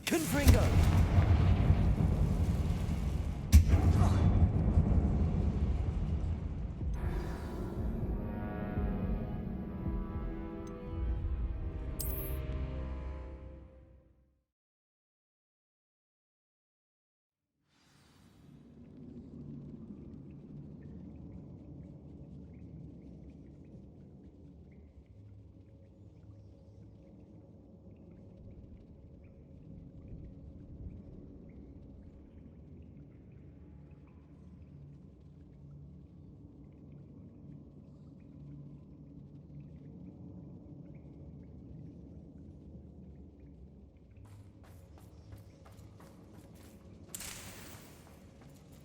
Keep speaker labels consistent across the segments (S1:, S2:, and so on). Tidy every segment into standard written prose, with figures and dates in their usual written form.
S1: Confringo!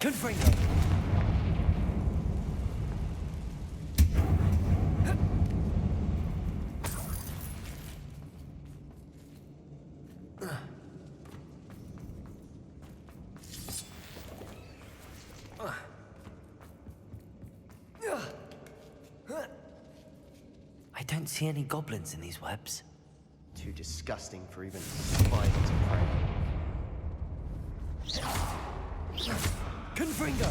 S1: Confringo!
S2: I don't see any goblins in these webs.
S3: Too disgusting for even spiders to prey.
S1: Confringo!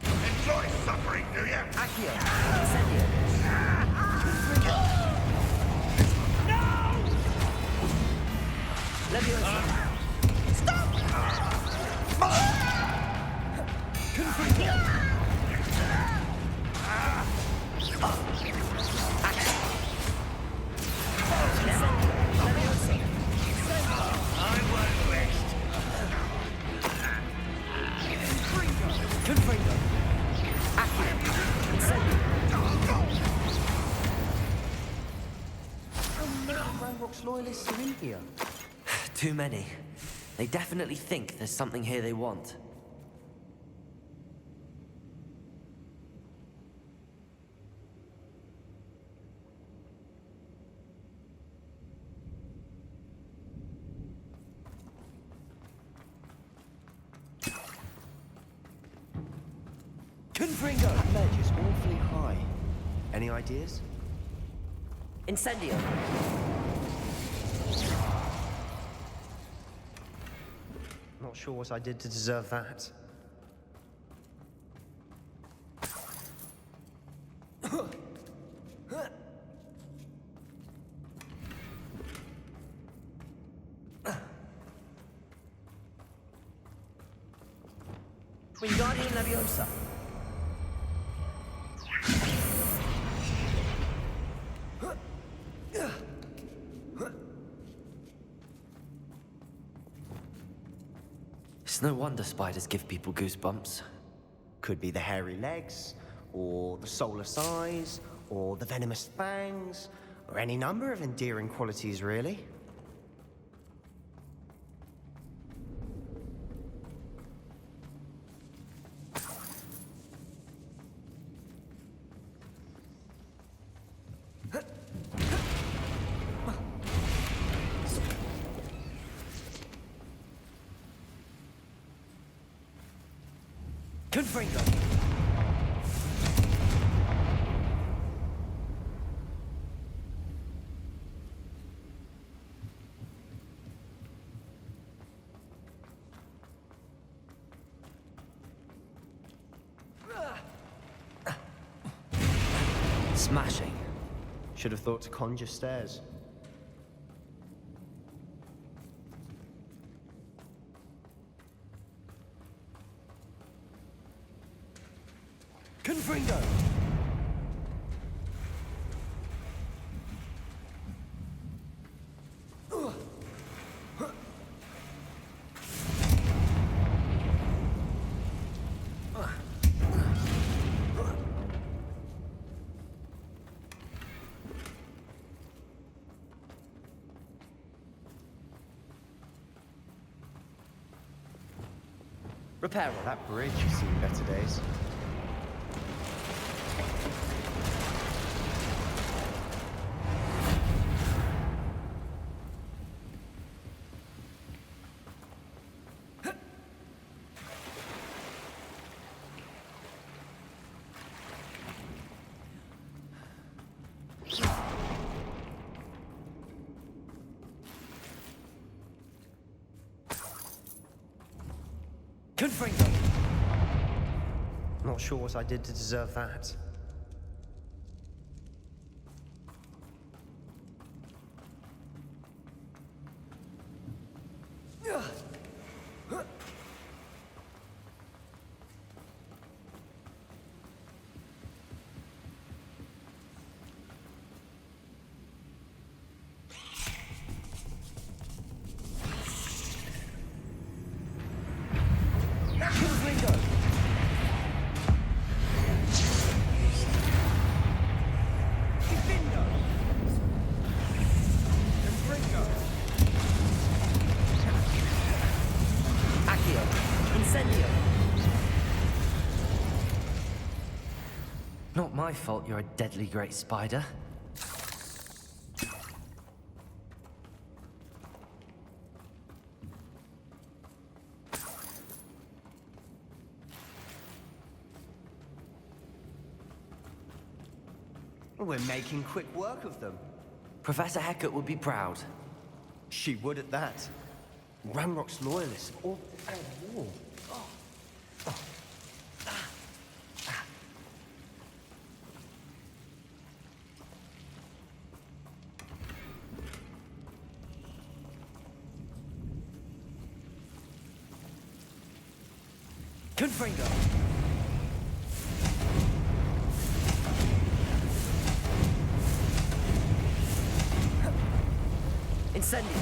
S4: Enjoy suffering, do you?
S2: Accio! Incendio!
S4: No!
S2: Leviosa!
S4: Stop!
S1: Confringo!
S4: I won't rest.
S1: Confringo!
S2: Accio! Incendio!
S3: How many Ranrock's loyalists are in here?
S2: Too many. They definitely think there's something here they want.
S1: Confringo!
S3: That ledge is awfully high. Any ideas?
S2: Incendio!
S3: Not sure what I did to deserve that.
S2: Wingardium Leviosa! It's no wonder spiders give people goosebumps.
S3: Could be the hairy legs, or the soulless eyes, or the venomous fangs, or any number of endearing qualities, really.
S1: Confringo!
S2: Smashing.
S3: Should have thought to conjure stairs.
S1: Confringo!
S2: Reparo.
S3: That bridge has seen better days.
S2: Confringo!
S3: Not sure what I did to deserve that.
S2: Not my fault you're a deadly great spider.
S3: We're making quick work of them.
S2: Professor Hecat would be proud.
S3: She would at that. Ranrock's loyalists all war.
S2: Confringo! Incendio!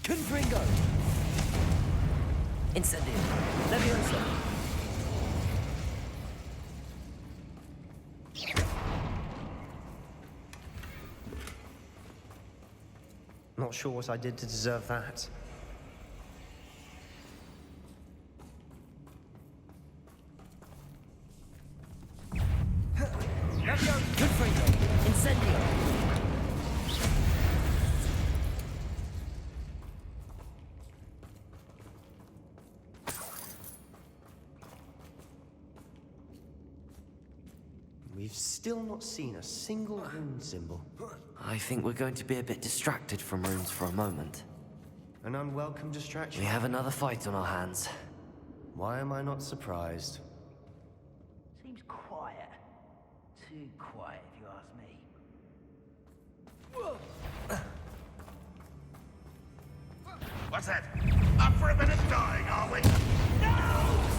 S2: Confringo! Incendio! Leviosa!
S3: Not sure what I did to deserve that.
S2: Confringo! Incendio!
S3: We've still not seen a single rune symbol.
S2: I think we're going to be a bit distracted from runes for a moment.
S3: An unwelcome distraction.
S2: We have another fight on our hands.
S3: Why am I not surprised?
S1: Seems quiet. Too quiet, if you ask me.
S4: What's that? Up for a bit of dying, are we?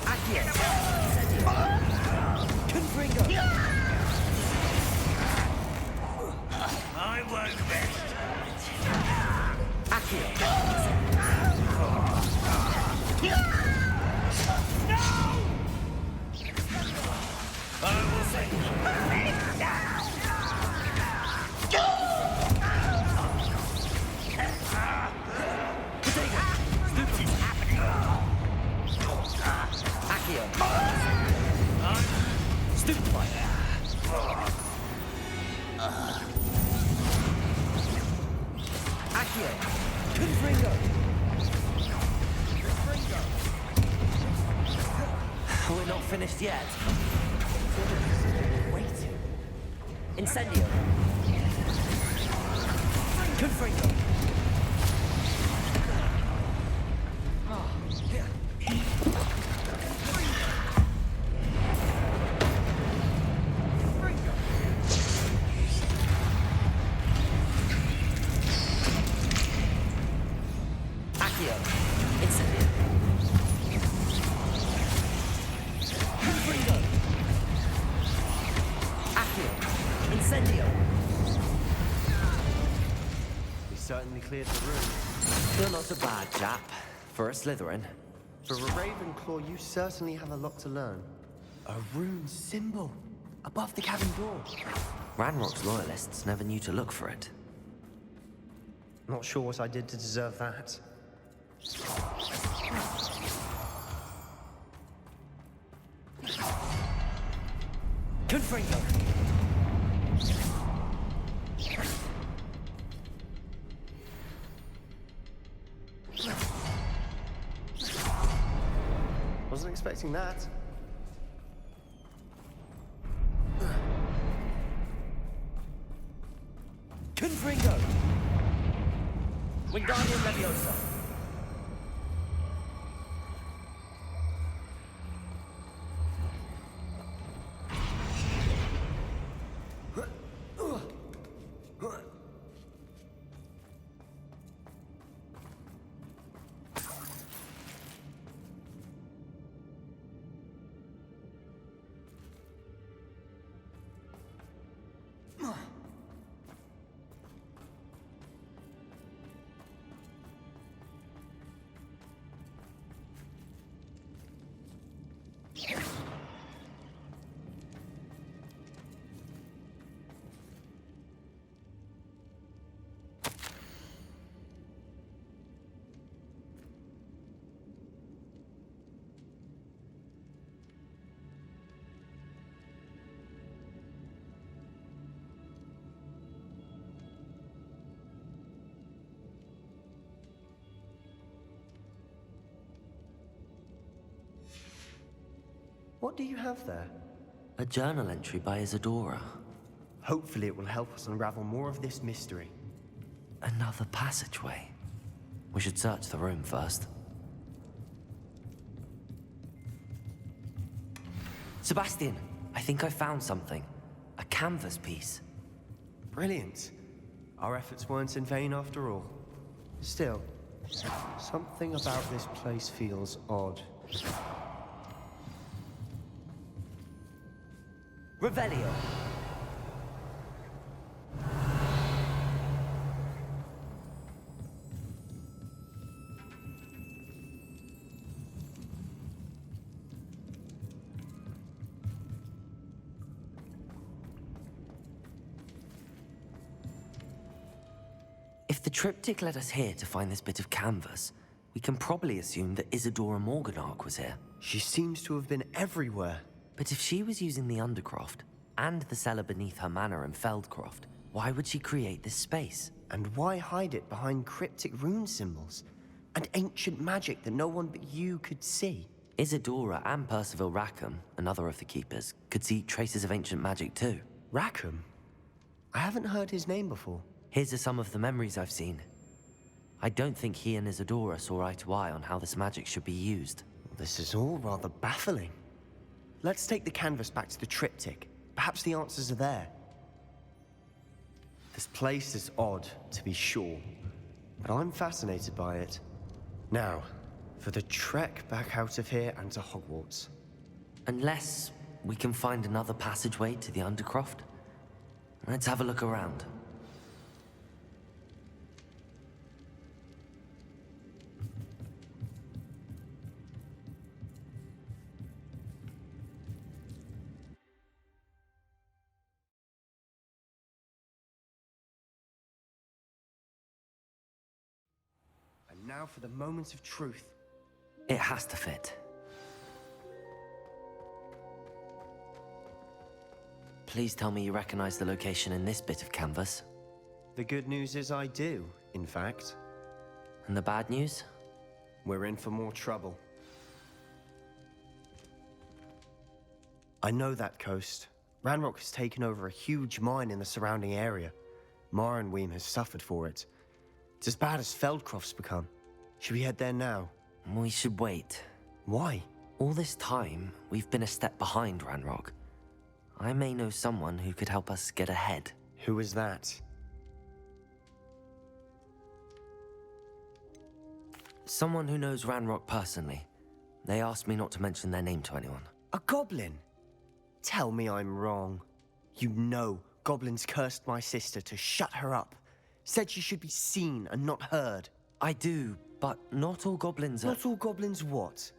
S2: Accio! Confringo!
S4: I won't rest.
S2: Accio!
S4: I will say.
S2: Accio! Stupefy! Accio! Confringo! We're not finished yet. Wait. Incendio! Confringo! Accio! Incendio! Confringo! Accio! Incendio!
S3: We certainly cleared the room.
S2: You're not a bad chap. For a Slytherin.
S3: For a Ravenclaw, you certainly have a lot to learn. A rune symbol above the cabin door.
S2: Ranrock's loyalists never knew to look for it.
S3: Not sure what I did to deserve that.
S2: Confringo!
S3: expecting that.
S2: Confringo! Wingardium Leviosa!
S3: What do you have there?
S2: A journal entry by Isadora.
S3: Hopefully it will help us unravel more of this mystery.
S2: Another passageway. We should search the room first. Sebastian, I think I found something. A canvas piece.
S3: Brilliant. Our efforts weren't in vain after all. Still, something about this place feels odd.
S2: Revelio. If the triptych led us here to find this bit of canvas, we can probably assume that Isadora Morganach was here.
S3: She seems to have been everywhere.
S2: But if she was using the Undercroft and the cellar beneath her manor in Feldcroft, why would she create this space?
S3: And why hide it behind cryptic rune symbols and ancient magic that no one but you could see?
S2: Isadora and Percival Rackham, another of the Keepers, could see traces of ancient magic too.
S3: Rackham? I haven't heard his name before.
S2: Here's some of the memories I've seen. I don't think he and Isadora saw eye to eye on how this magic should be used.
S3: This is all rather baffling. Let's take the canvas back to the triptych. Perhaps the answers are there. This place is odd, to be sure, but I'm fascinated by it. Now, for the trek back out of here and to Hogwarts.
S2: Unless we can find another passageway to the Undercroft. Let's have a look around.
S3: And now for the moment of truth.
S2: It has to fit. Please tell me you recognize the location in this bit of canvas.
S3: The good news is I do, in fact.
S2: And the bad news?
S3: We're in for more trouble. I know that coast. Ranrock has taken over a huge mine in the surrounding area. Mornweem has suffered for it. It's as bad as Feldcroft's become. Should we head there now?
S2: We should wait.
S3: Why?
S2: All this time, we've been a step behind Ranrock. I may know someone who could help us get ahead.
S3: Who is that?
S2: Someone who knows Ranrock personally. They asked me not to mention their name to anyone.
S3: A goblin? Tell me I'm wrong. You know goblins cursed my sister to shut her up. Said she should be seen and not heard.
S2: I do, but not all goblins are...
S3: Not all goblins what?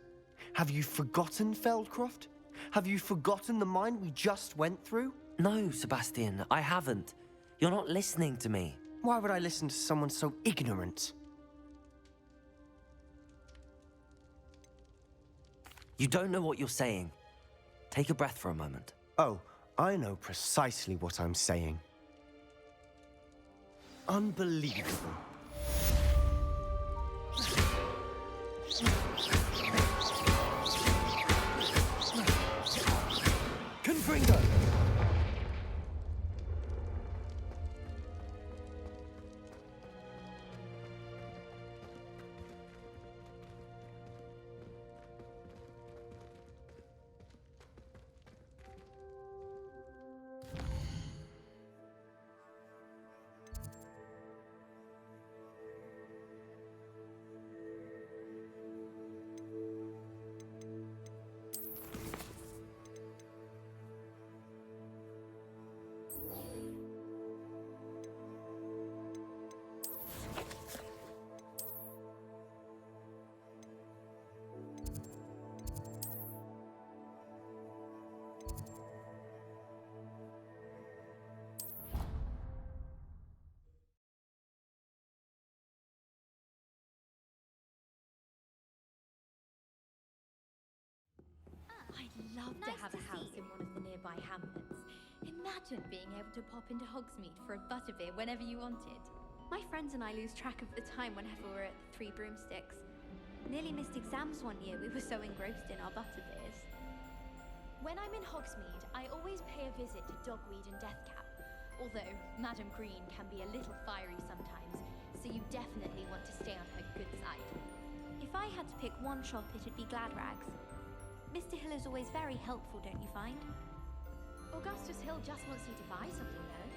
S3: Have you forgotten Feldcroft? Have you forgotten the mine we just went through?
S2: No, Sebastian, I haven't. You're not listening to me.
S3: Why would I listen to someone so ignorant?
S2: You don't know what you're saying. Take a breath for a moment.
S3: Oh, I know precisely what I'm saying. Unbelievable. Gringo!
S5: I'd love to have a house in one of the nearby hamlets. Imagine being able to pop into Hogsmeade for a butterbeer whenever you wanted.
S6: My friends and I lose track of the time whenever we're at the Three Broomsticks. Nearly missed exams one year, we were so engrossed in our butterbeers.
S5: When I'm in Hogsmeade, I always pay a visit to Dogweed and Deathcap. Although Madam Green can be a little fiery sometimes, so you definitely want to stay on her good side.
S6: If I had to pick one shop, it'd be Gladrags. Mr. Hill is always very helpful, don't you find?
S5: Augustus Hill just wants you to buy something, though.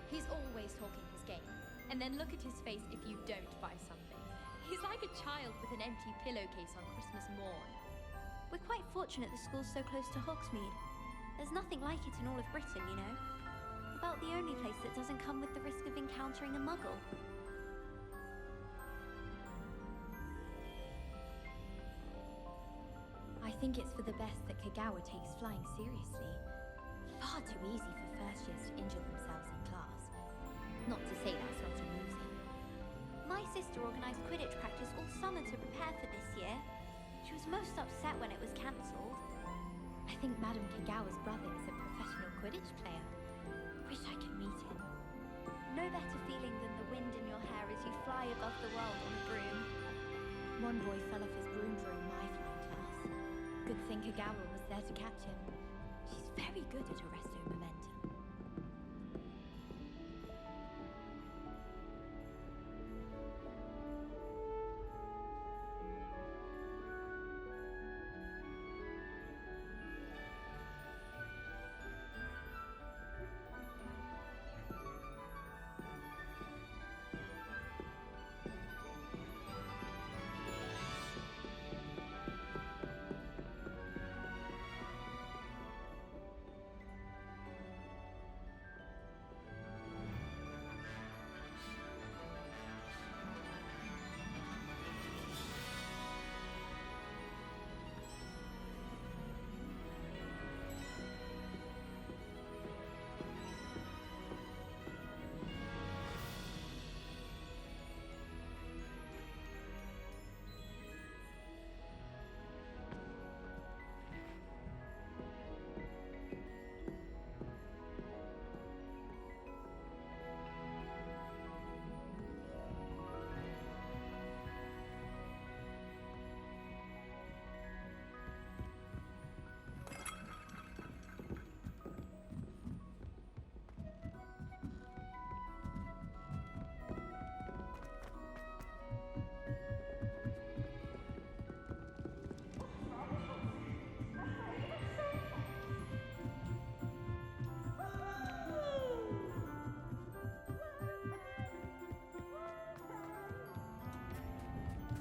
S5: He's always talking his game. And then look at his face if you don't buy something. He's like a child with an empty pillowcase on Christmas morn.
S6: We're quite fortunate the school's so close to Hogsmeade. There's nothing like it in all of Britain, you know. About the only place that doesn't come with the risk of encountering a muggle.
S5: I think it's for the best that Kagawa takes flying seriously. Far too easy for first years to injure themselves in class. Not to say that's not amusing.
S6: My sister organised Quidditch practice all summer to prepare for this year. She was most upset when it was cancelled.
S5: I think Madam Kagawa's brother is a professional Quidditch player. Wish I could meet him.
S6: No better feeling than the wind in your hair as you fly above the world on a broom.
S5: One boy fell off his broom during my flying class. Good thing Kagawa was there to catch him. She's very good at arresto momentum.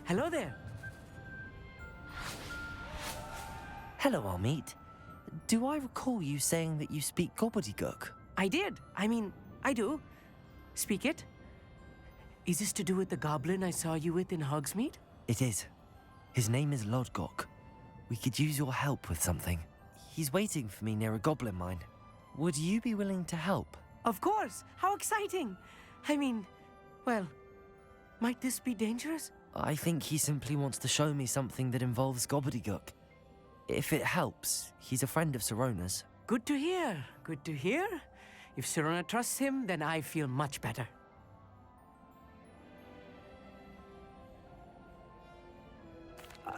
S7: Hello there.
S2: Hello, Armeet. Do I recall you saying that you speak gobbledygook?
S7: I did. I do. Speak it. Is this to do with the goblin I saw you with in Hogsmeade?
S2: It is. His name is Lodgok. We could use your help with something. He's waiting for me near a goblin mine. Would you be willing to help?
S7: Of course. How exciting. Well, might this be dangerous?
S2: I think he simply wants to show me something that involves gobbledygook. If it helps, he's a friend of Sirona's.
S7: Good to hear. Good to hear. If Sirona trusts him, then I feel much better.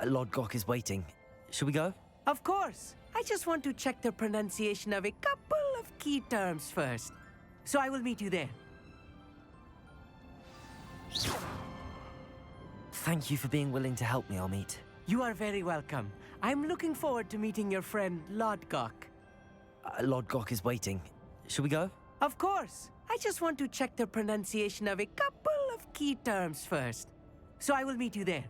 S2: Lodgok is waiting. Shall we go?
S7: Of course. I just want to check the pronunciation of a couple of key terms first. So I will meet you there.
S2: Thank you for being willing to help me, Amit.
S7: You are very welcome. I'm looking forward to meeting your friend, Lodgok.
S2: Lodgok is waiting. Shall we go?
S7: Of course. I just want to check the pronunciation of a couple of key terms first. So I will meet you there.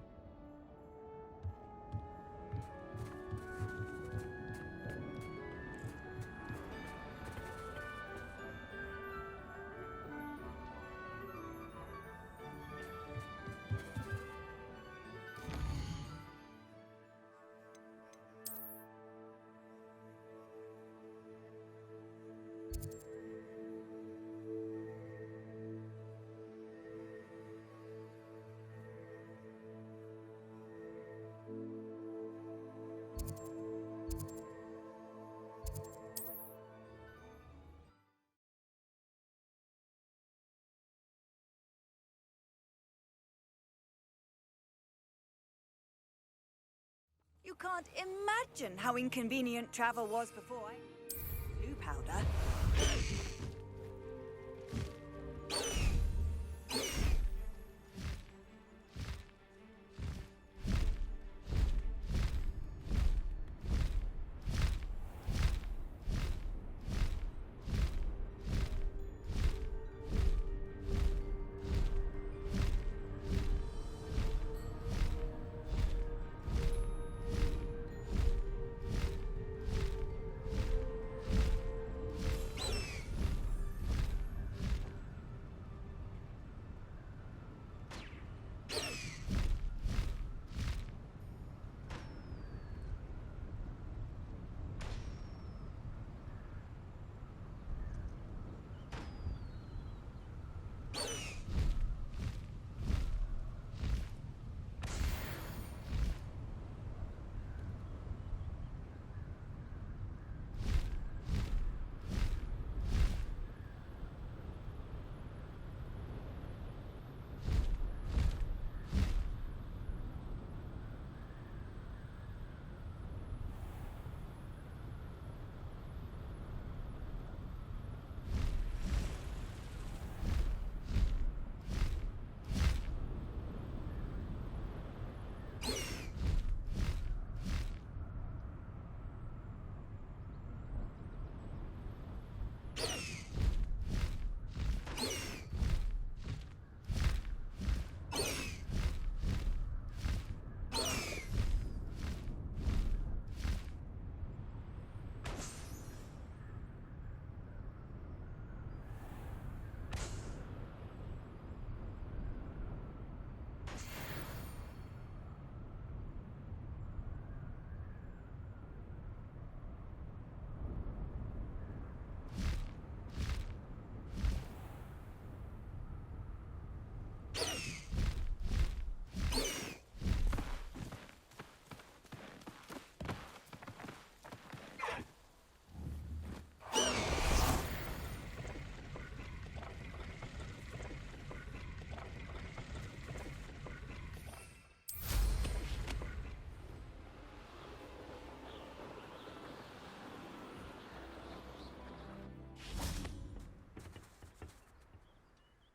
S8: You can't imagine how inconvenient travel was before I... Blue powder.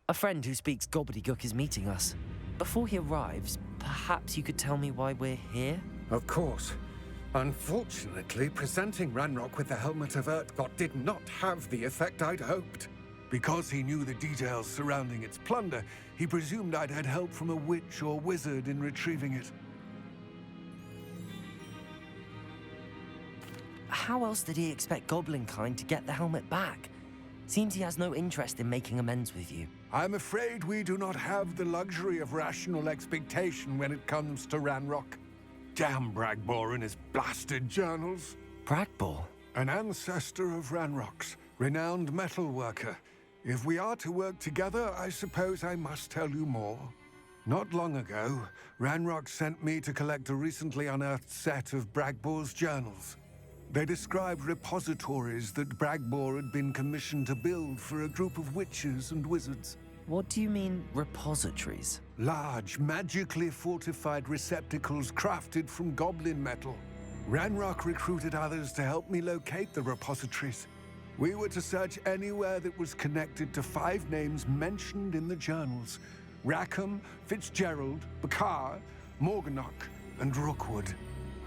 S2: A friend who speaks gobbledygook is meeting us. Before he arrives, perhaps you could tell me why we're here?
S9: Of course. Unfortunately, presenting Ranrock with the Helmet of Urtkot did not have the effect I'd hoped. Because he knew the details surrounding its plunder, he presumed I'd had help from a witch or wizard in retrieving it.
S2: How else did he expect Goblinkind to get the helmet back? Seems he has no interest in making amends with you.
S9: I'm afraid we do not have the luxury of rational expectation when it comes to Ranrock. Damn Bragbor and his blasted journals.
S2: Bragbor?
S9: An ancestor of Ranrock's, renowned metalworker. If we are to work together, I suppose I must tell you more. Not long ago, Ranrock sent me to collect a recently unearthed set of Bragbor's journals. They described repositories that Bragbor had been commissioned to build for a group of witches and wizards.
S2: What do you mean, repositories?
S9: Large, magically fortified receptacles crafted from goblin metal. Ranrock recruited others to help me locate the repositories. We were to search anywhere that was connected to 5 names mentioned in the journals: Rackham, Fitzgerald, Bakar, Morganach, and Rookwood.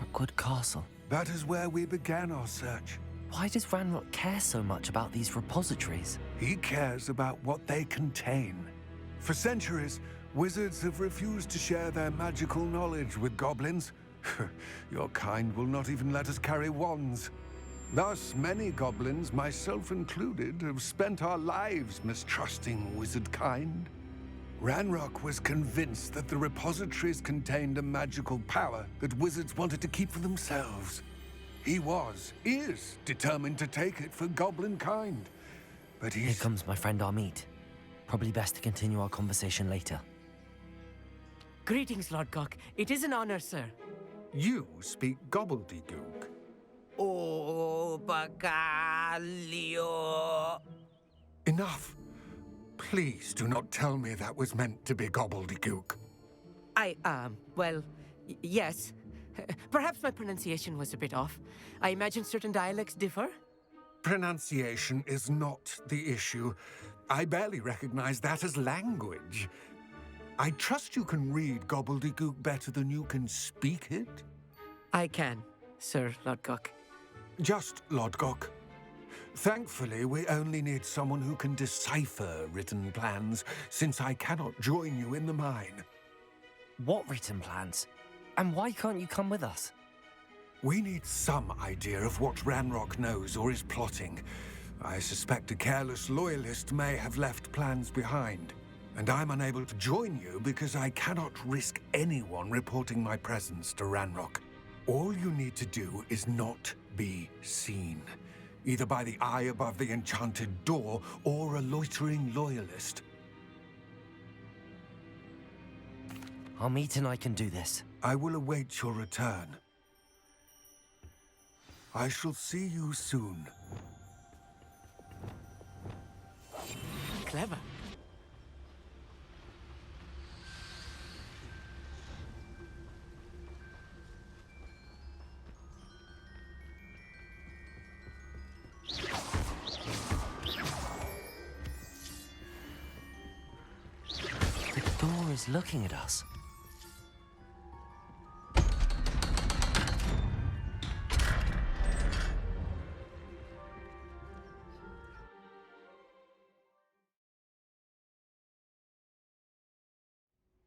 S2: Rookwood Castle.
S9: That is where we began our search.
S2: Why does Ranrock care so much about these repositories?
S9: He cares about what they contain. For centuries, wizards have refused to share their magical knowledge with goblins. Your kind will not even let us carry wands. Thus, many goblins, myself included, have spent our lives mistrusting wizard kind. Ranrock was convinced that the repositories contained a magical power that wizards wanted to keep for themselves. He is determined to take it for goblin kind. But
S2: Here comes my friend Amit. Probably best to continue our conversation later.
S7: Greetings, Lord Gok. It is an honor, sir.
S9: You speak gobbledygook.
S7: Oh, Bagalio.
S9: Enough. Please do not tell me that was meant to be gobbledygook.
S7: Well, yes. Perhaps my pronunciation was a bit off. I imagine certain dialects differ.
S9: Pronunciation is not the issue. I barely recognize that as language. I trust you can read gobbledygook better than you can speak it?
S7: I can, Sir Lodgok.
S9: Just Lodgok. Thankfully, we only need someone who can decipher written plans, since I cannot join you in the mine.
S2: What written plans? And why can't you come with us?
S9: We need some idea of what Ranrock knows or is plotting. I suspect a careless loyalist may have left plans behind. And I'm unable to join you because I cannot risk anyone reporting my presence to Ranrock. All you need to do is not be seen, either by the eye above the enchanted door or a loitering loyalist.
S2: Amit and I can do this.
S9: I will await your return. I shall see you soon.
S7: Clever.
S2: The door is looking at us.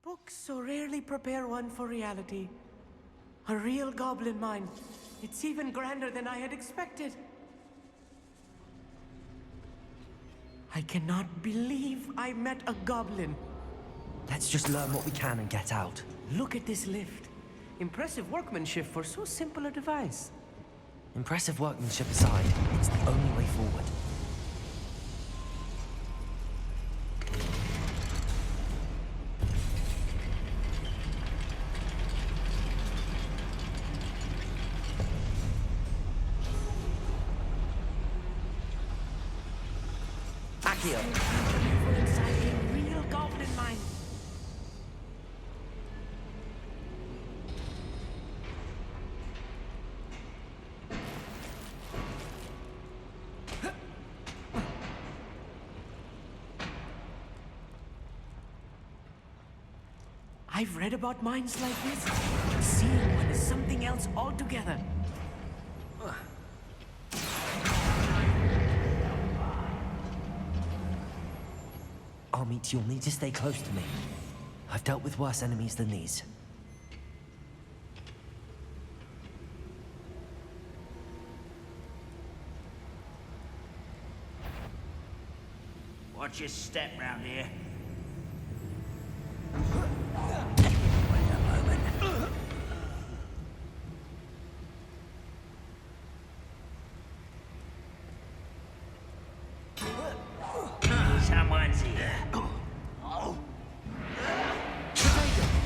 S7: Books so rarely prepare one for reality. A real goblin mine. It's even grander than I had expected. I cannot believe I met a goblin.
S2: Let's just learn what we can and get out.
S7: Look at this lift. Impressive workmanship for so simple a device.
S2: Impressive workmanship aside, it's the only way forward. Accio.
S7: Inside a real goblin mine. I've read about mines like this, but seeing one is something else altogether.
S2: Amit, you'll need to stay close to me. I've dealt with worse enemies than these.
S1: Watch your step round here. Someone's here.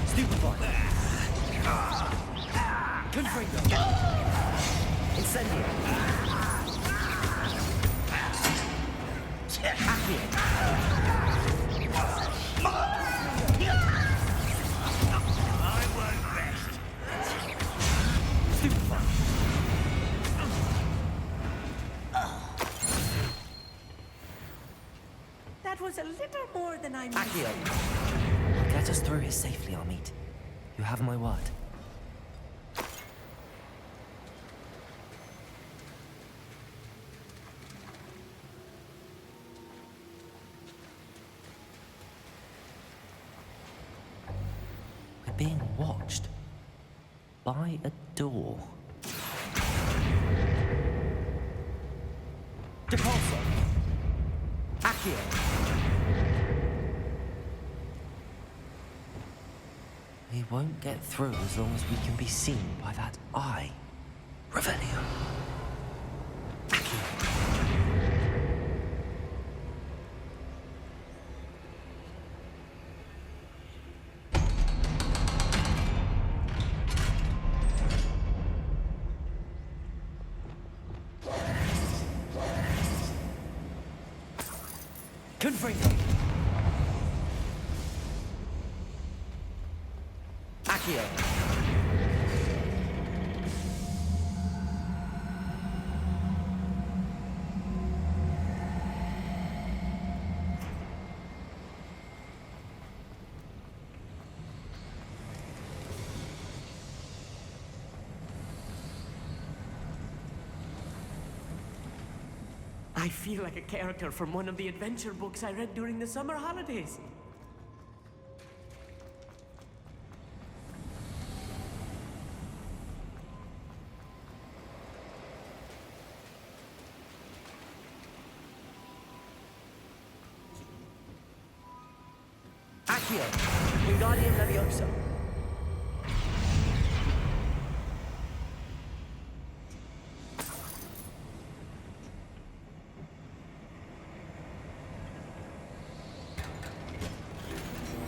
S2: Stupefy! Confringo! Incendio! Accio!
S7: a little more than I'm used
S2: Accio!
S7: to.
S2: I'll get us through here safely, Amit. You have my word. We're being watched by a door. Depulso! Accio! We won't get through as long as we can be seen by that eye. Revelio. Accio. Confringo. Accio.
S7: I feel like a character from one of the adventure books I read during the summer holidays.
S2: Accio. Wingardium Leviosa.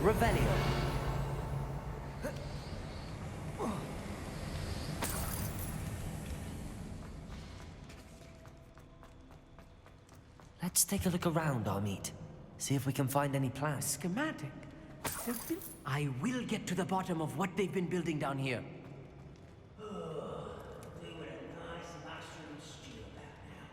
S2: Revelio. Let's take a look around, Amit. See if we can find any plans.
S7: Schematic. I will get to the bottom of what they've been building down here.
S1: They were a nice mushroom stew back now.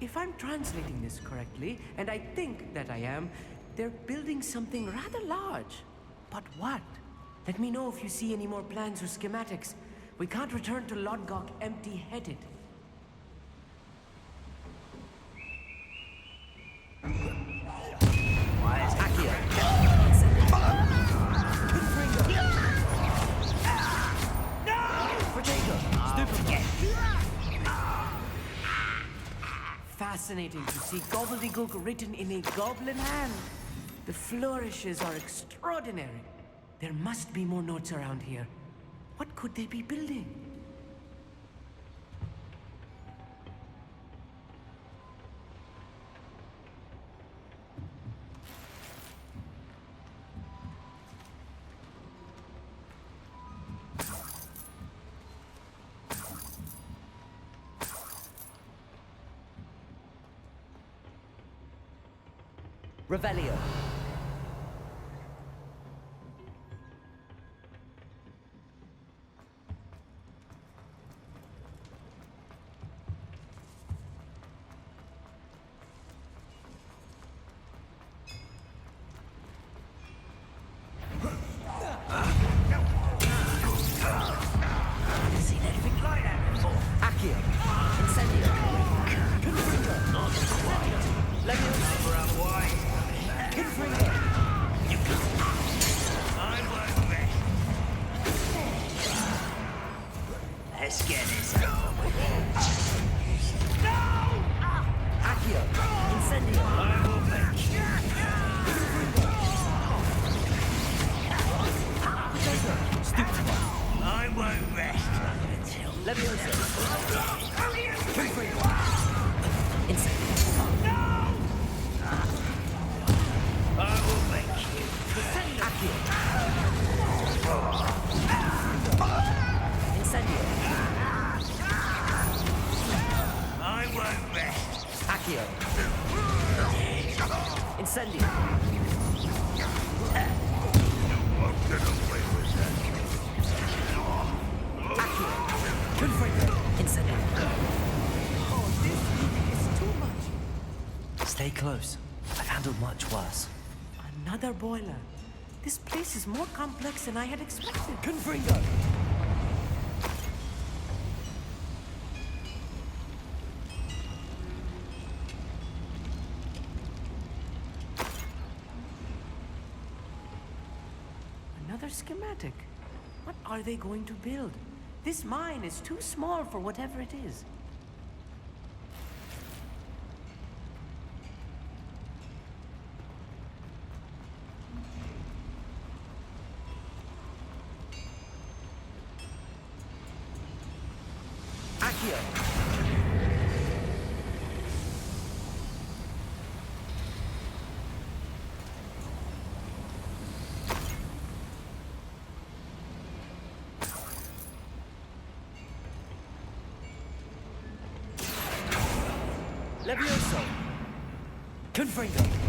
S7: If I'm translating this correctly, and I think that I am, they're building something rather large. But what? Let me know if you see any more plans or schematics. We can't return to Lodgok empty-headed. Fascinating to see gobbledygook written in a goblin hand. The flourishes are extraordinary. There must be more notes around here. What could they be building?
S2: Revelio.
S1: Seen anything like that before?
S2: Accio. Incendio. Confringo.
S1: Not quite.
S2: Leviosa.
S1: Never unwise.
S2: Confringo.
S1: I won't rest. Let's get this over with. No!
S2: Accio. Incendio.
S1: I will make you.
S2: Stupefy.
S1: I won't rest until
S2: Leviosa.
S1: Confringo.
S2: Incendio.
S1: I will make you.
S2: Accio. Incendio.
S1: I won't rest.
S2: Accio. close. I've handled much worse.
S7: Another boiler. This place is more complex than I had expected.
S2: Confringo!
S7: Another schematic. What are they going to build? This mine is too small for whatever it is.
S2: Accio! Levioso! Confringo!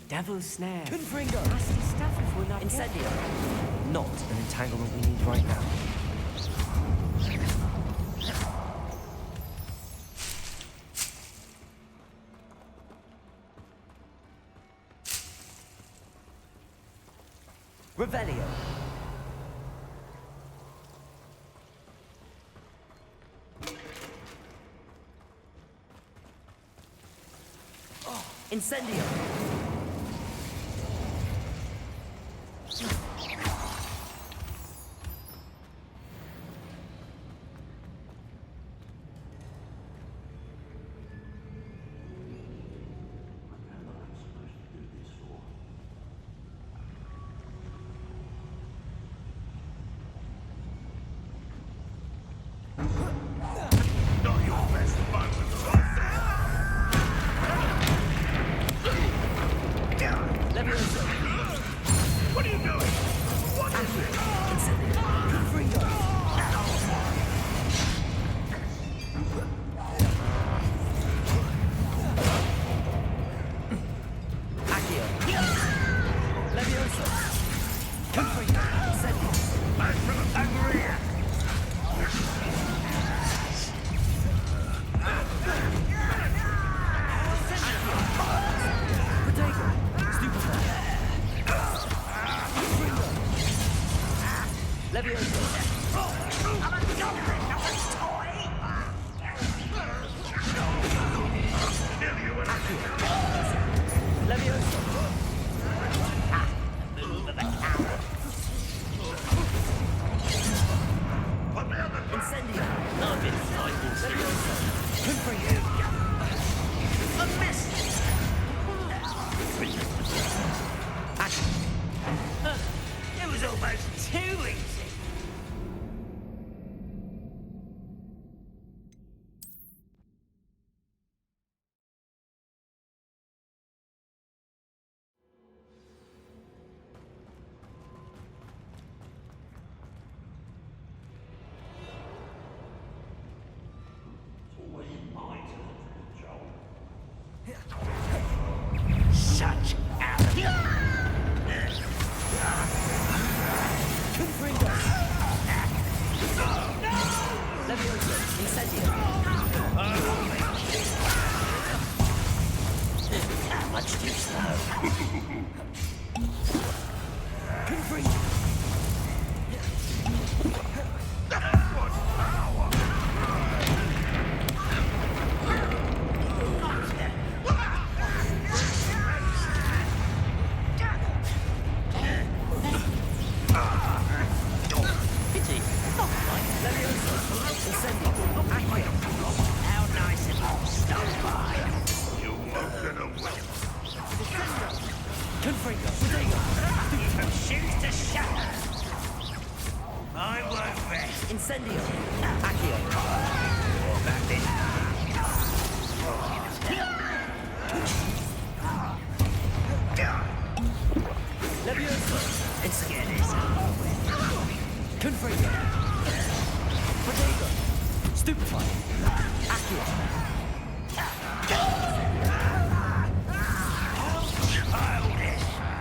S7: Devil's snare.
S2: Confringo!
S7: Nasty stuff if we're not
S2: Incendio!
S7: careful.
S2: Not an entanglement we need right now. Revelio! Incendio!
S4: Not your best moment,
S2: Levioso!
S4: What are you doing? What is it?
S2: Incendio! Confringo! Accio! Levioso! Confringo! Incendio!
S4: Back to the sangria!
S2: Potato! Stupefy! Levioso!
S1: I'm a goblin, not a toy!
S4: Kill you when I
S2: Levioso!
S1: Move of a coward.
S4: put me on the ground.
S2: Incendio!
S1: I've been fighting
S2: Levioso! Confringo!
S1: a miss!
S2: Action!
S1: It was almost too easy.
S2: Confringo!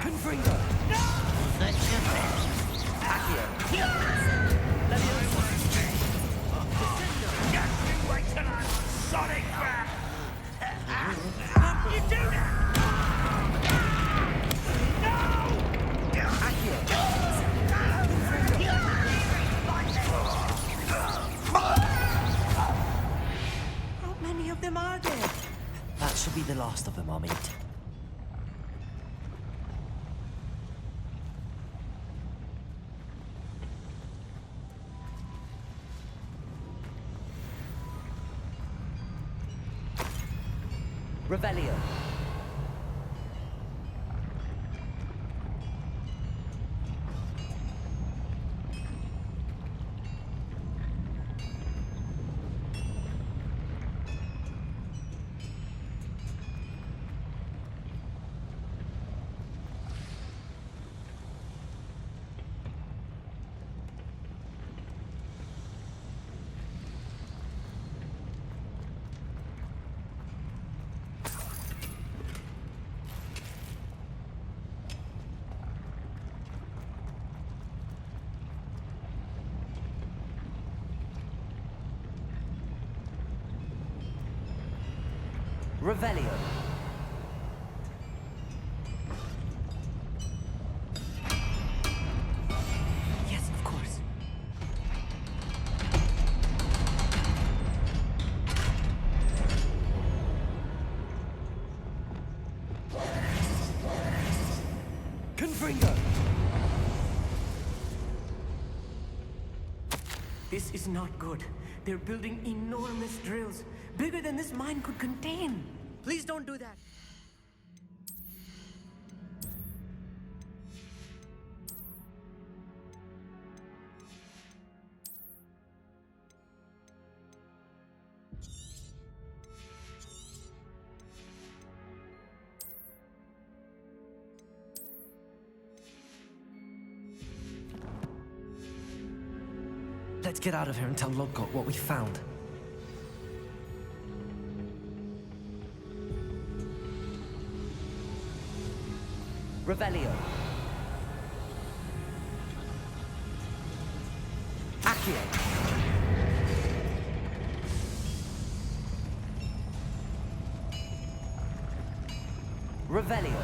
S2: Confringo!
S4: Wait till I sonic back! You do that!
S7: How many of them are there?
S2: That should be the last of them, Amit. Revelio. Revelio.
S7: Yes, of course.
S2: Confringo!
S7: This is not good. They're building enormous drills, bigger than this mine could contain. Please don't do that.
S2: Let's get out of here and tell Lodgok what we found. Revelio. Accio. Revelio.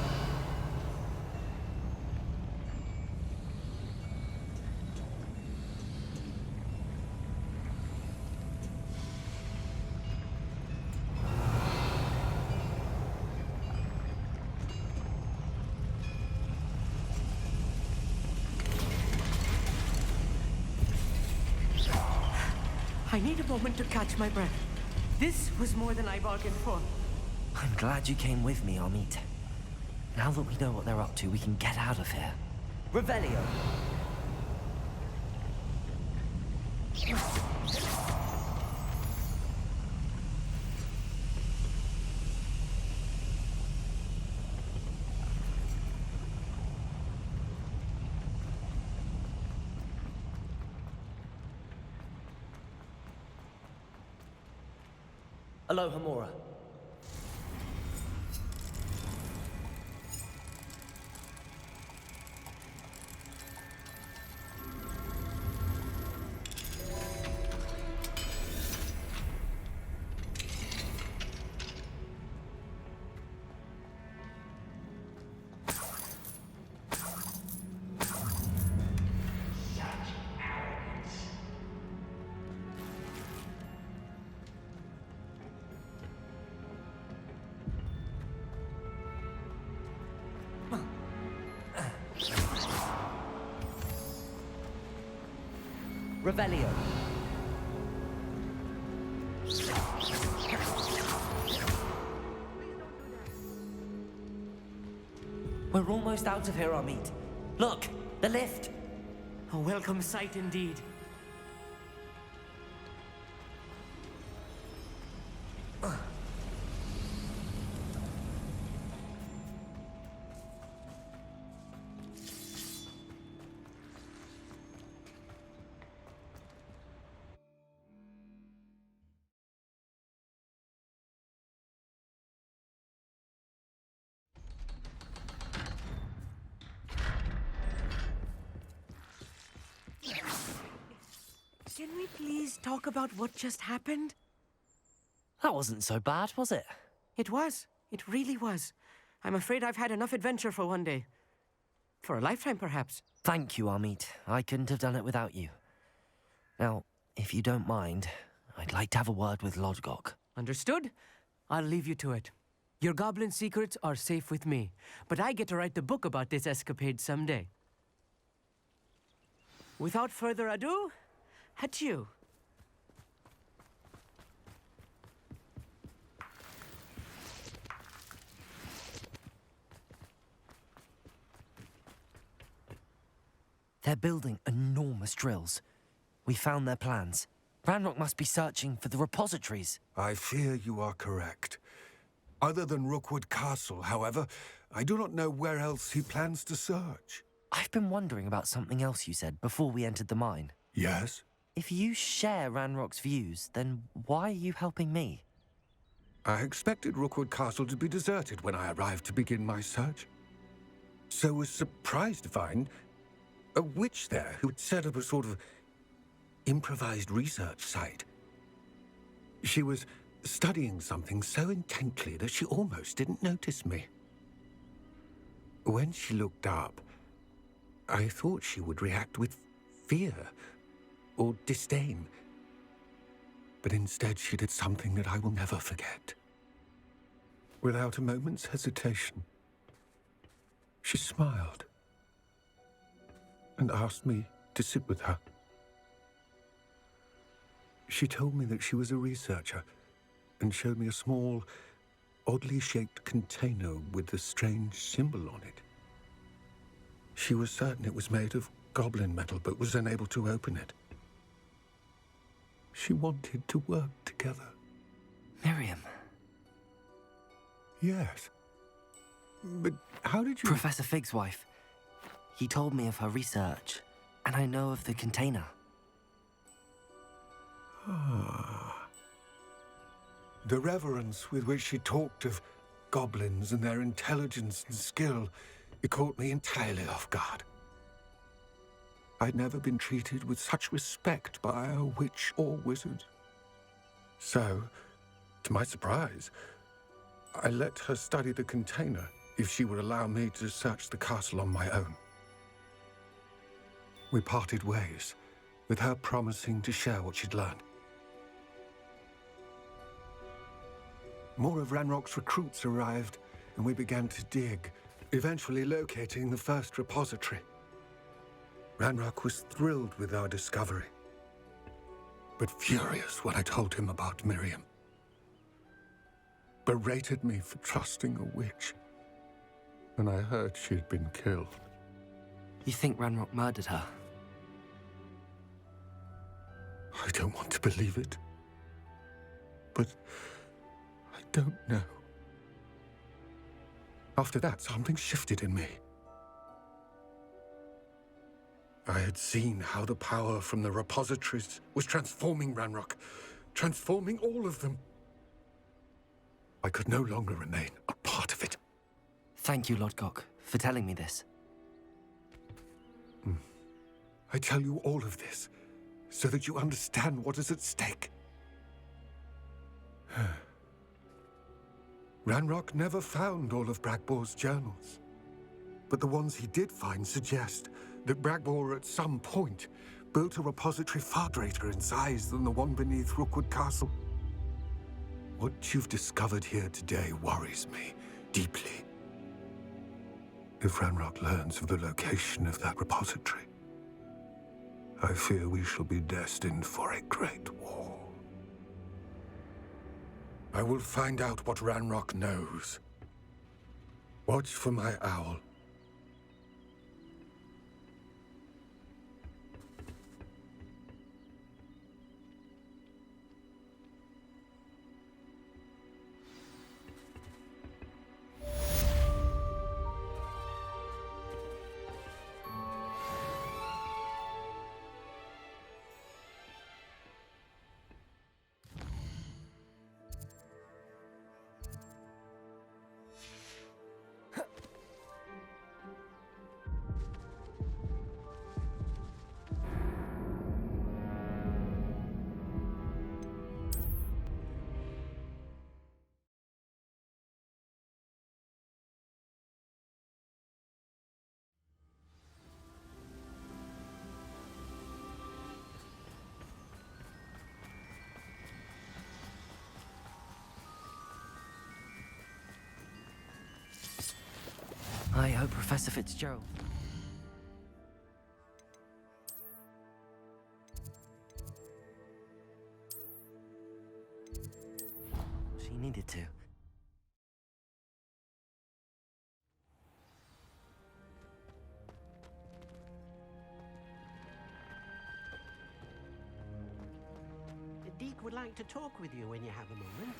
S7: I need a moment to catch my breath. This was more than I bargained for.
S2: I'm glad you came with me, Amit. Now that we know what they're up to, we can get out of here. Revelio. Aloha, Mora. Revelio. We're almost out of here, Amit. Look, the lift.
S7: A welcome sight indeed. Can we please talk about what just happened?
S2: That wasn't so bad, was it?
S7: It was. It really was. I'm afraid I've had enough adventure for one day. For a lifetime, perhaps.
S2: Thank you, Amit. I couldn't have done it without you. Now, if you don't mind, I'd like to have a word with Lodgok.
S7: Understood? I'll leave you to it. Your goblin secrets are safe with me, but I get to write the book about this escapade someday. Without further ado, adieu.
S2: They're building enormous drills. We found their plans. Ranrock must be searching for the repositories.
S9: I fear you are correct. Other than Rookwood Castle, however, I do not know where else he plans to search.
S2: I've been wondering about something else you said before we entered the mine.
S9: Yes?
S2: If you share Ranrock's views, then why are you helping me?
S9: I expected Rookwood Castle to be deserted when I arrived to begin my search. So was surprised to find a witch there who had set up a sort of improvised research site. She was studying something so intently that she almost didn't notice me. When she looked up, I thought she would react with fear or disdain. But instead she did something that I will never forget. Without a moment's hesitation, she smiled and asked me to sit with her. She told me that she was a researcher and showed me a small, oddly shaped container with a strange symbol on it. She was certain it was made of goblin metal, but was unable to open it. She wanted to work together.
S2: Miriam.
S9: Yes. But how did you...
S2: Professor Fig's wife. He told me of her research, and I know of the container.
S9: Ah. The reverence with which she talked of goblins and their intelligence and skill, it caught me entirely off guard. I'd never been treated with such respect by a witch or wizard. So, to my surprise, I let her study the container if she would allow me to search the castle on my own. We parted ways, with her promising to share what she'd learned. More of Ranrock's recruits arrived, and we began to dig, eventually locating the first repository. Ranrock was thrilled with our discovery, but furious when I told him about Miriam. Berated me for trusting a witch, and I heard she'd been killed.
S2: You think Ranrock murdered her?
S9: I don't want to believe it, but I don't know. After that, something shifted in me. I had seen how the power from the repositories was transforming Ranrock, transforming all of them. I could no longer remain a part of it.
S2: Thank you, Lodgok, for telling me this.
S9: I tell you all of this so that you understand what is at stake. Ranrock never found all of Bragbor's journals, but the ones he did find suggest that Bragbor at some point built a repository far greater in size than the one beneath Rookwood Castle. What you've discovered here today worries me deeply. If Ranrock learns of the location of that repository, I fear we shall be destined for a great war. I will find out what Ranrock knows. Watch for my owl.
S2: I hope Professor Fitzgerald... She needed to.
S10: Deke would like to talk with you when you have a moment.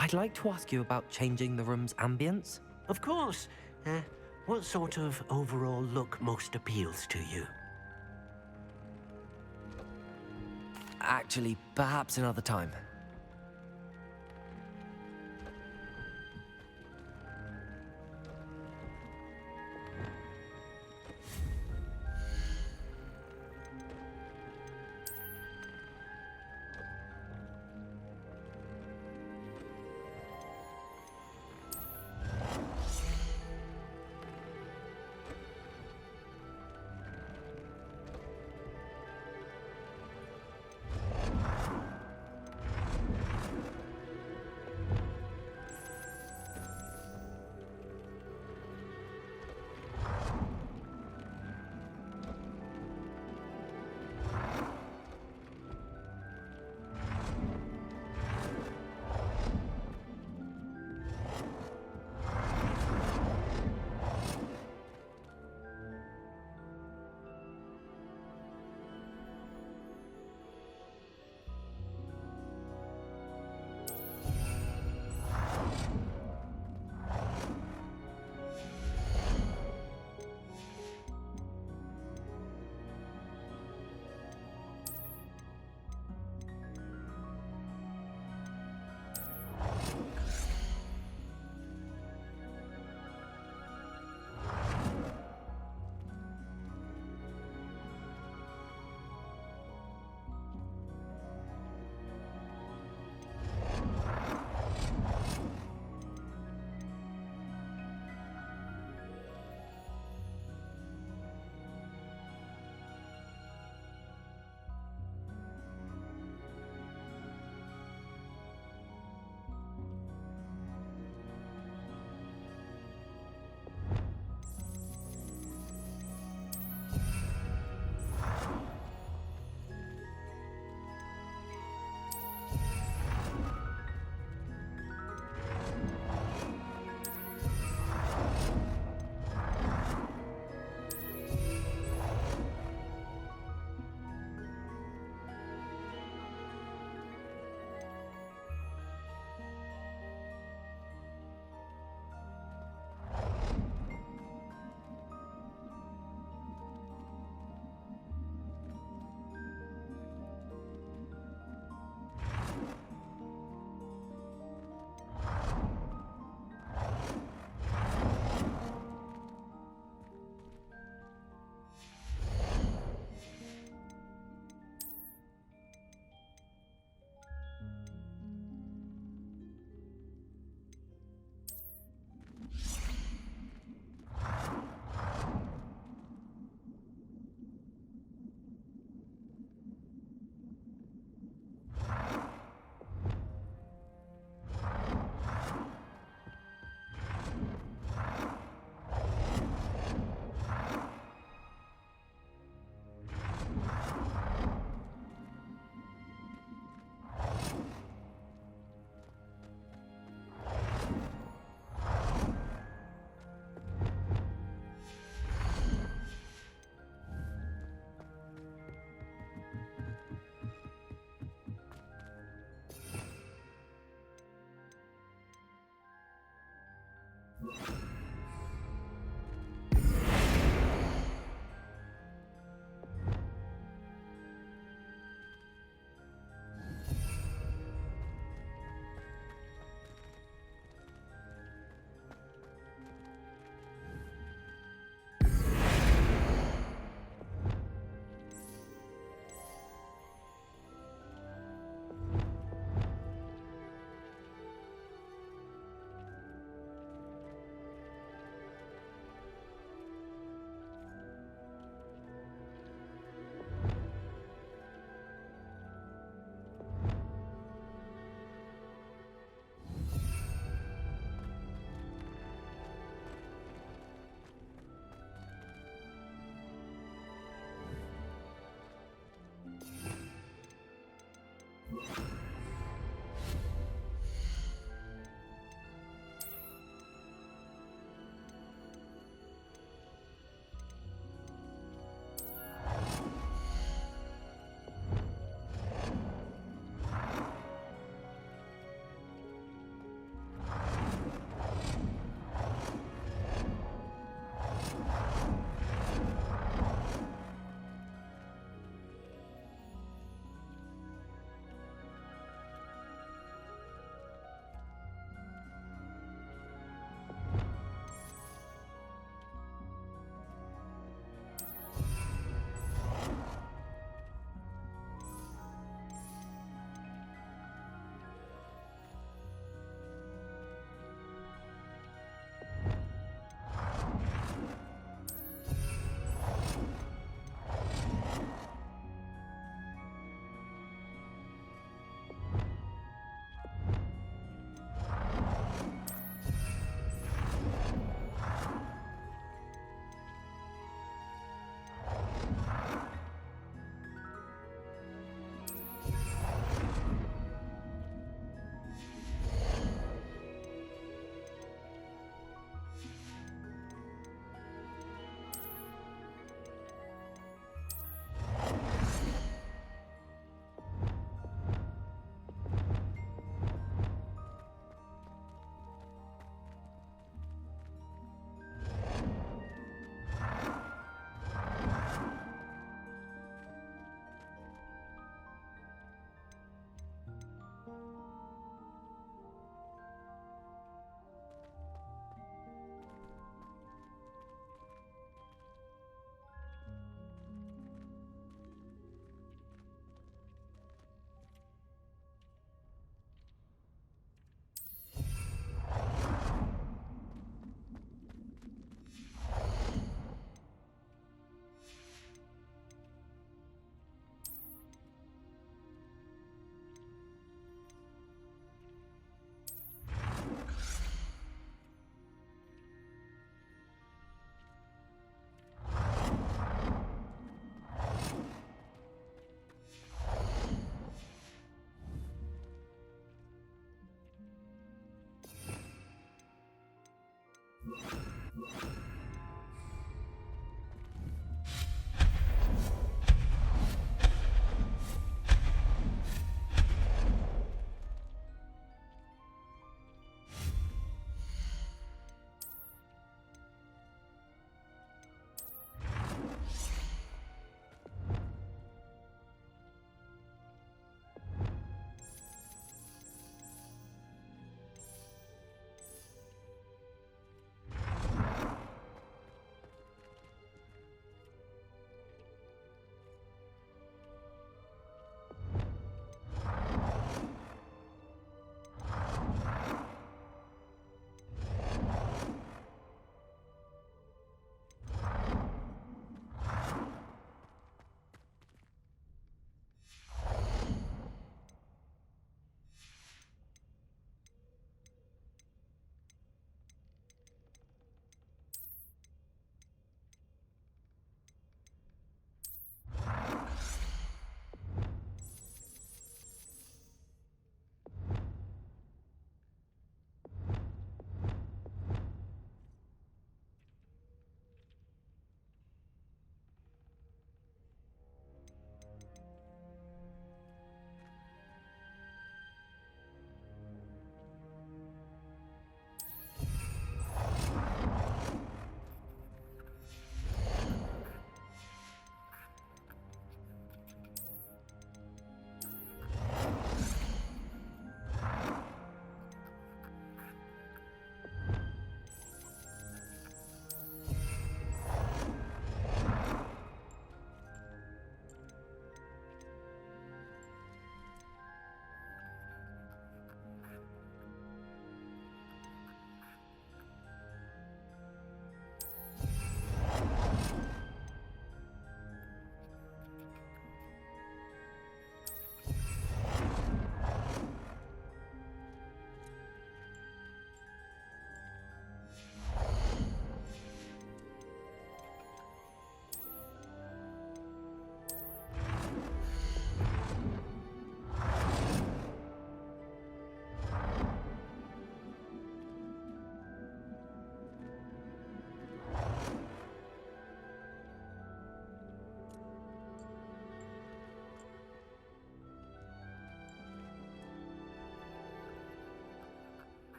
S2: I'd like to ask you about changing the room's ambience.
S10: Of course. What sort of overall look most appeals to you?
S2: Actually, perhaps another time.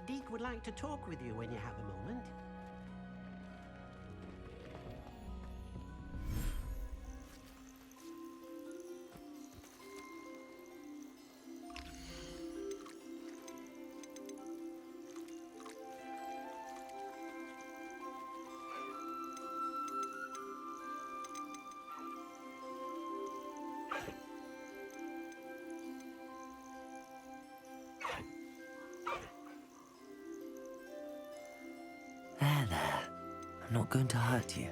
S10: Deke would like to talk with you when you have a moment.
S2: There. I'm not going to hurt you.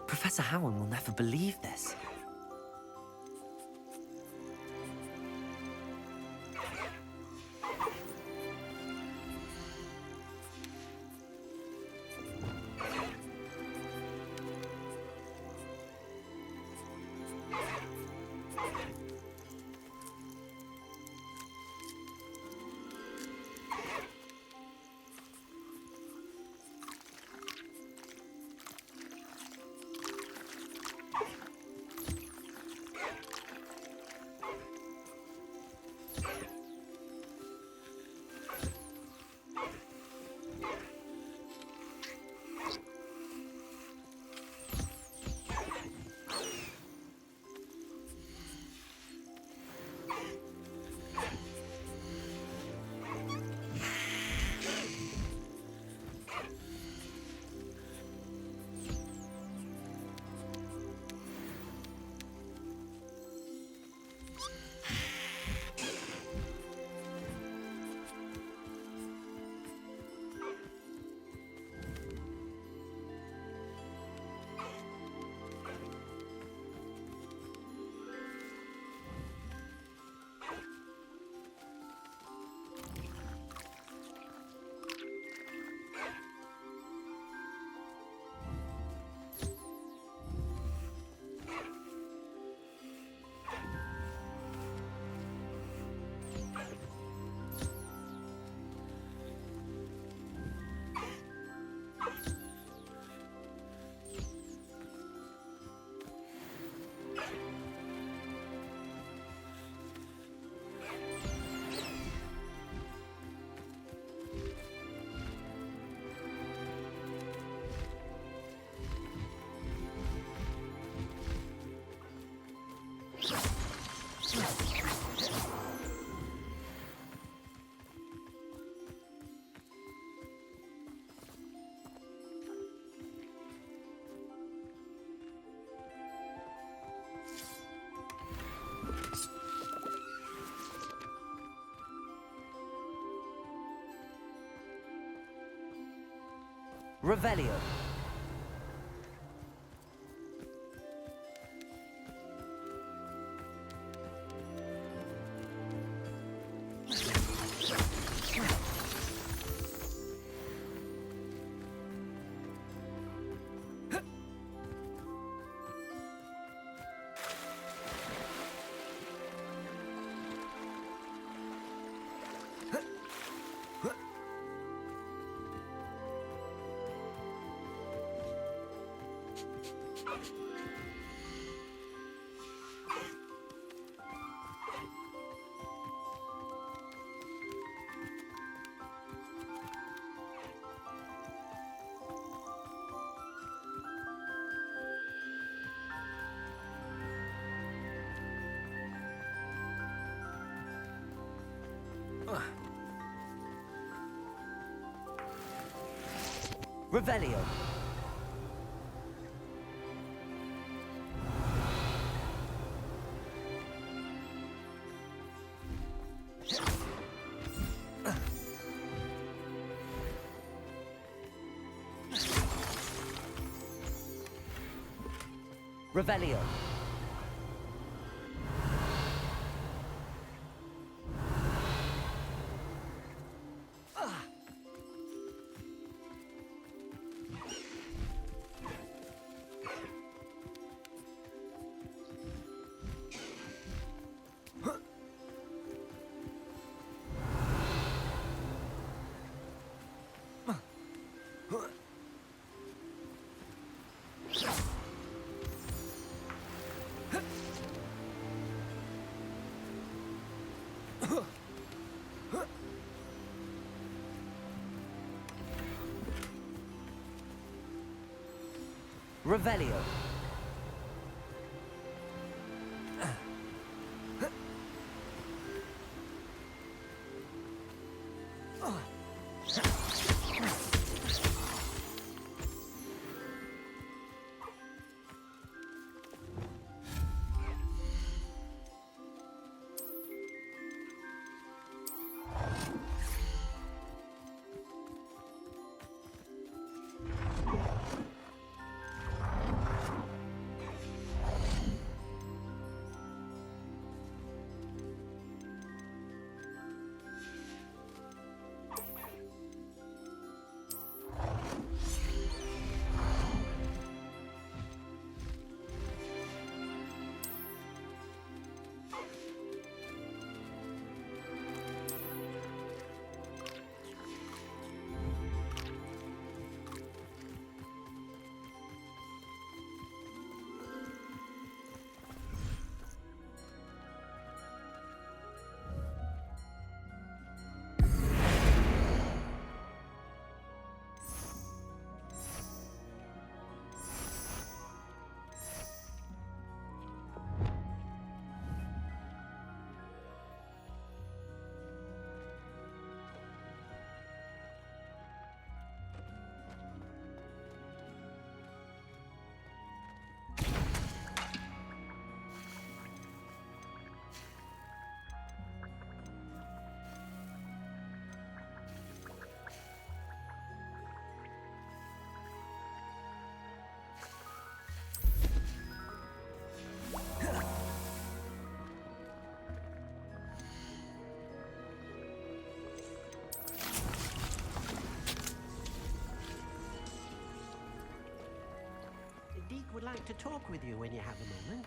S2: Professor Howard will never believe this. Revelio. Revelio. Revelio. Revelio.
S10: Deke would like to talk with you when you have a moment.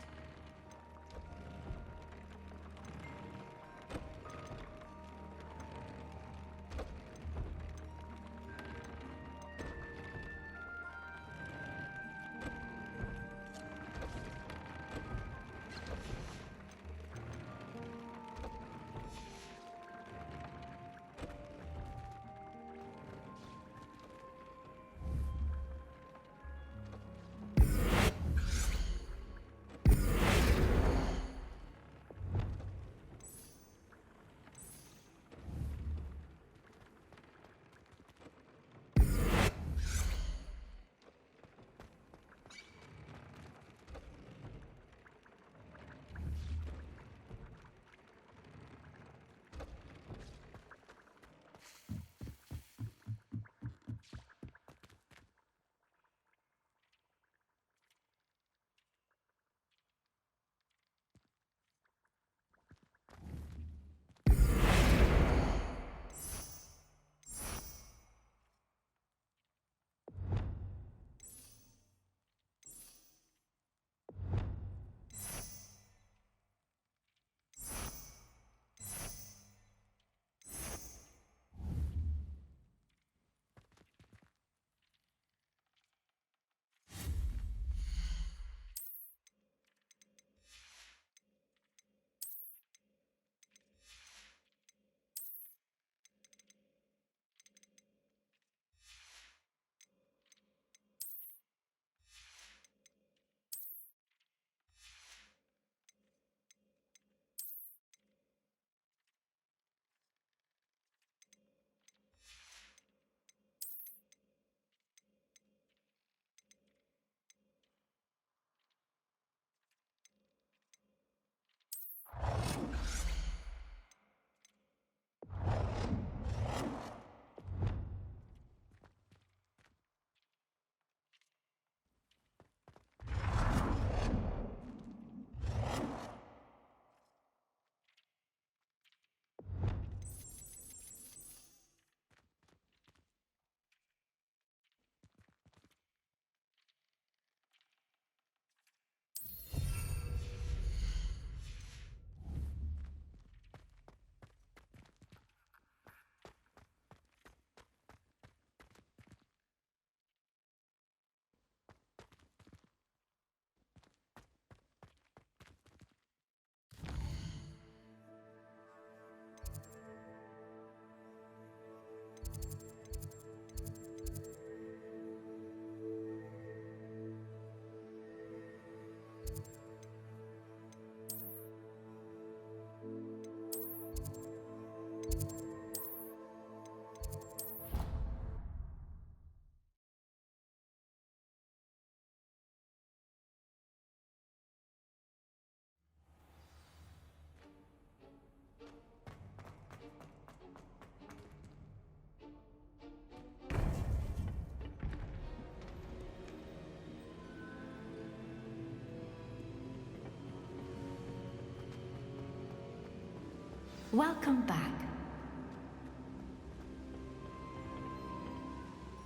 S11: Welcome back.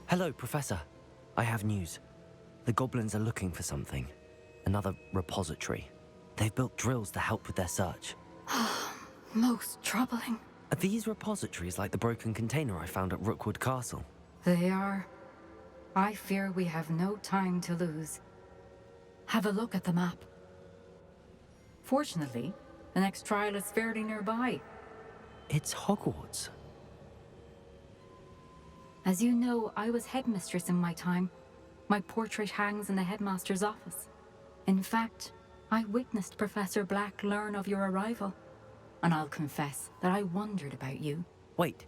S2: Hello, Professor. I have news. The goblins are looking for something. Another repository. They've built drills to help with their search.
S11: Most troubling.
S2: Are these repositories like the broken container I found at Rookwood Castle?
S11: They are. I fear we have no time to lose. Have a look at the map. Fortunately, the next trial is fairly nearby.
S2: It's Hogwarts.
S11: As you know, I was headmistress in my time. My portrait hangs in the headmaster's office. In fact, I witnessed Professor Black learn of your arrival. And I'll confess that I wondered about you.
S2: Wait,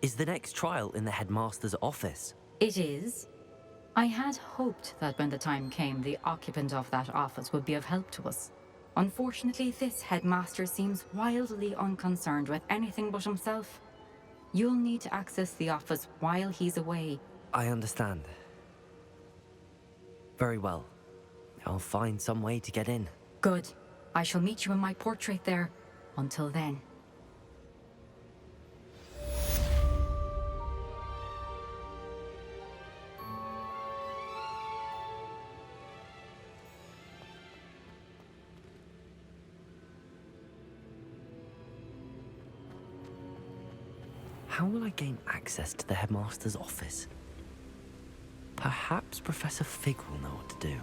S2: is the next trial in the headmaster's office?
S11: It is. I had hoped that when the time came, the occupant of that office would be of help to us. Unfortunately, this headmaster seems wildly unconcerned with anything but himself. You'll need to access the office while he's away.
S2: I understand. Very well. I'll find some way to get in.
S11: Good. I shall meet you in my portrait there. Until then.
S2: How will I gain access to the headmaster's office? Perhaps Professor Fig will know what to do.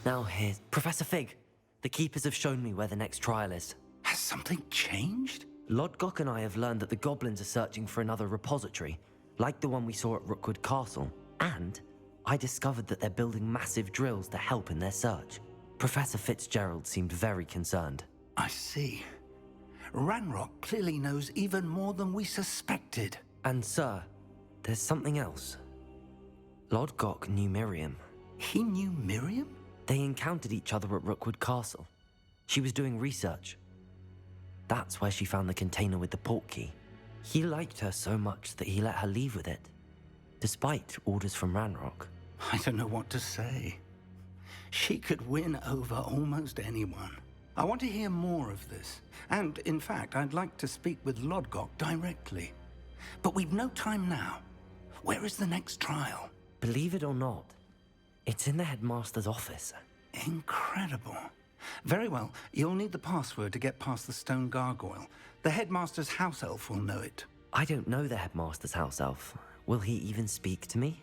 S2: Now here's Professor Fig. The Keepers have shown me where the next trial is.
S4: Has something changed?
S2: Lodgok and I have learned that the goblins are searching for another repository, like the one we saw at Rookwood Castle. And I discovered that they're building massive drills to help in their search. Professor Fitzgerald seemed very concerned.
S4: I see. Ranrock clearly knows even more than we suspected.
S2: And sir, there's something else. Lodgok knew Miriam.
S4: He knew Miriam?
S2: They encountered each other at Rookwood Castle. She was doing research. That's where she found the container with the port key. He liked her so much that he let her leave with it, despite orders from Ranrock.
S4: I don't know what to say. She could win over almost anyone. I want to hear more of this. And, in fact, I'd like to speak with Lodgok directly. But we've no time now. Where is the next trial?
S2: Believe it or not, it's in the headmaster's office.
S4: Incredible. Very well. You'll need the password to get past the stone gargoyle. The headmaster's house elf will know it.
S2: I don't know the headmaster's house elf. Will he even speak to me?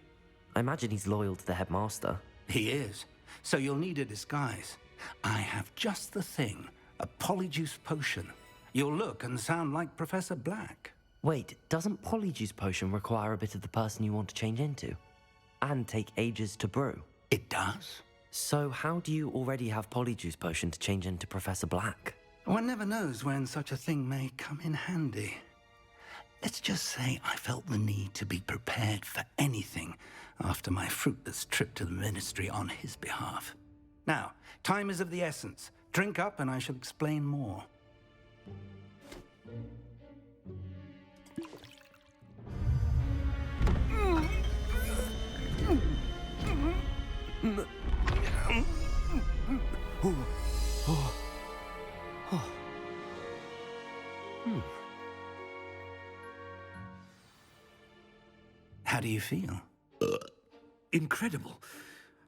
S2: I imagine he's loyal to the headmaster.
S4: He is. So you'll need a disguise. I have just the thing. A polyjuice potion. You'll look and sound like Professor Black.
S2: Wait, doesn't polyjuice potion require a bit of the person you want to change into? And take ages to brew?
S4: It does.
S2: So how do you already have polyjuice potion to change into Professor Black?
S4: One never knows when such a thing may come in handy. Let's just say I felt the need to be prepared for anything after my fruitless trip to the Ministry on his behalf. Now, time is of the essence. Drink up and I shall explain more. How do you feel?
S12: Incredible.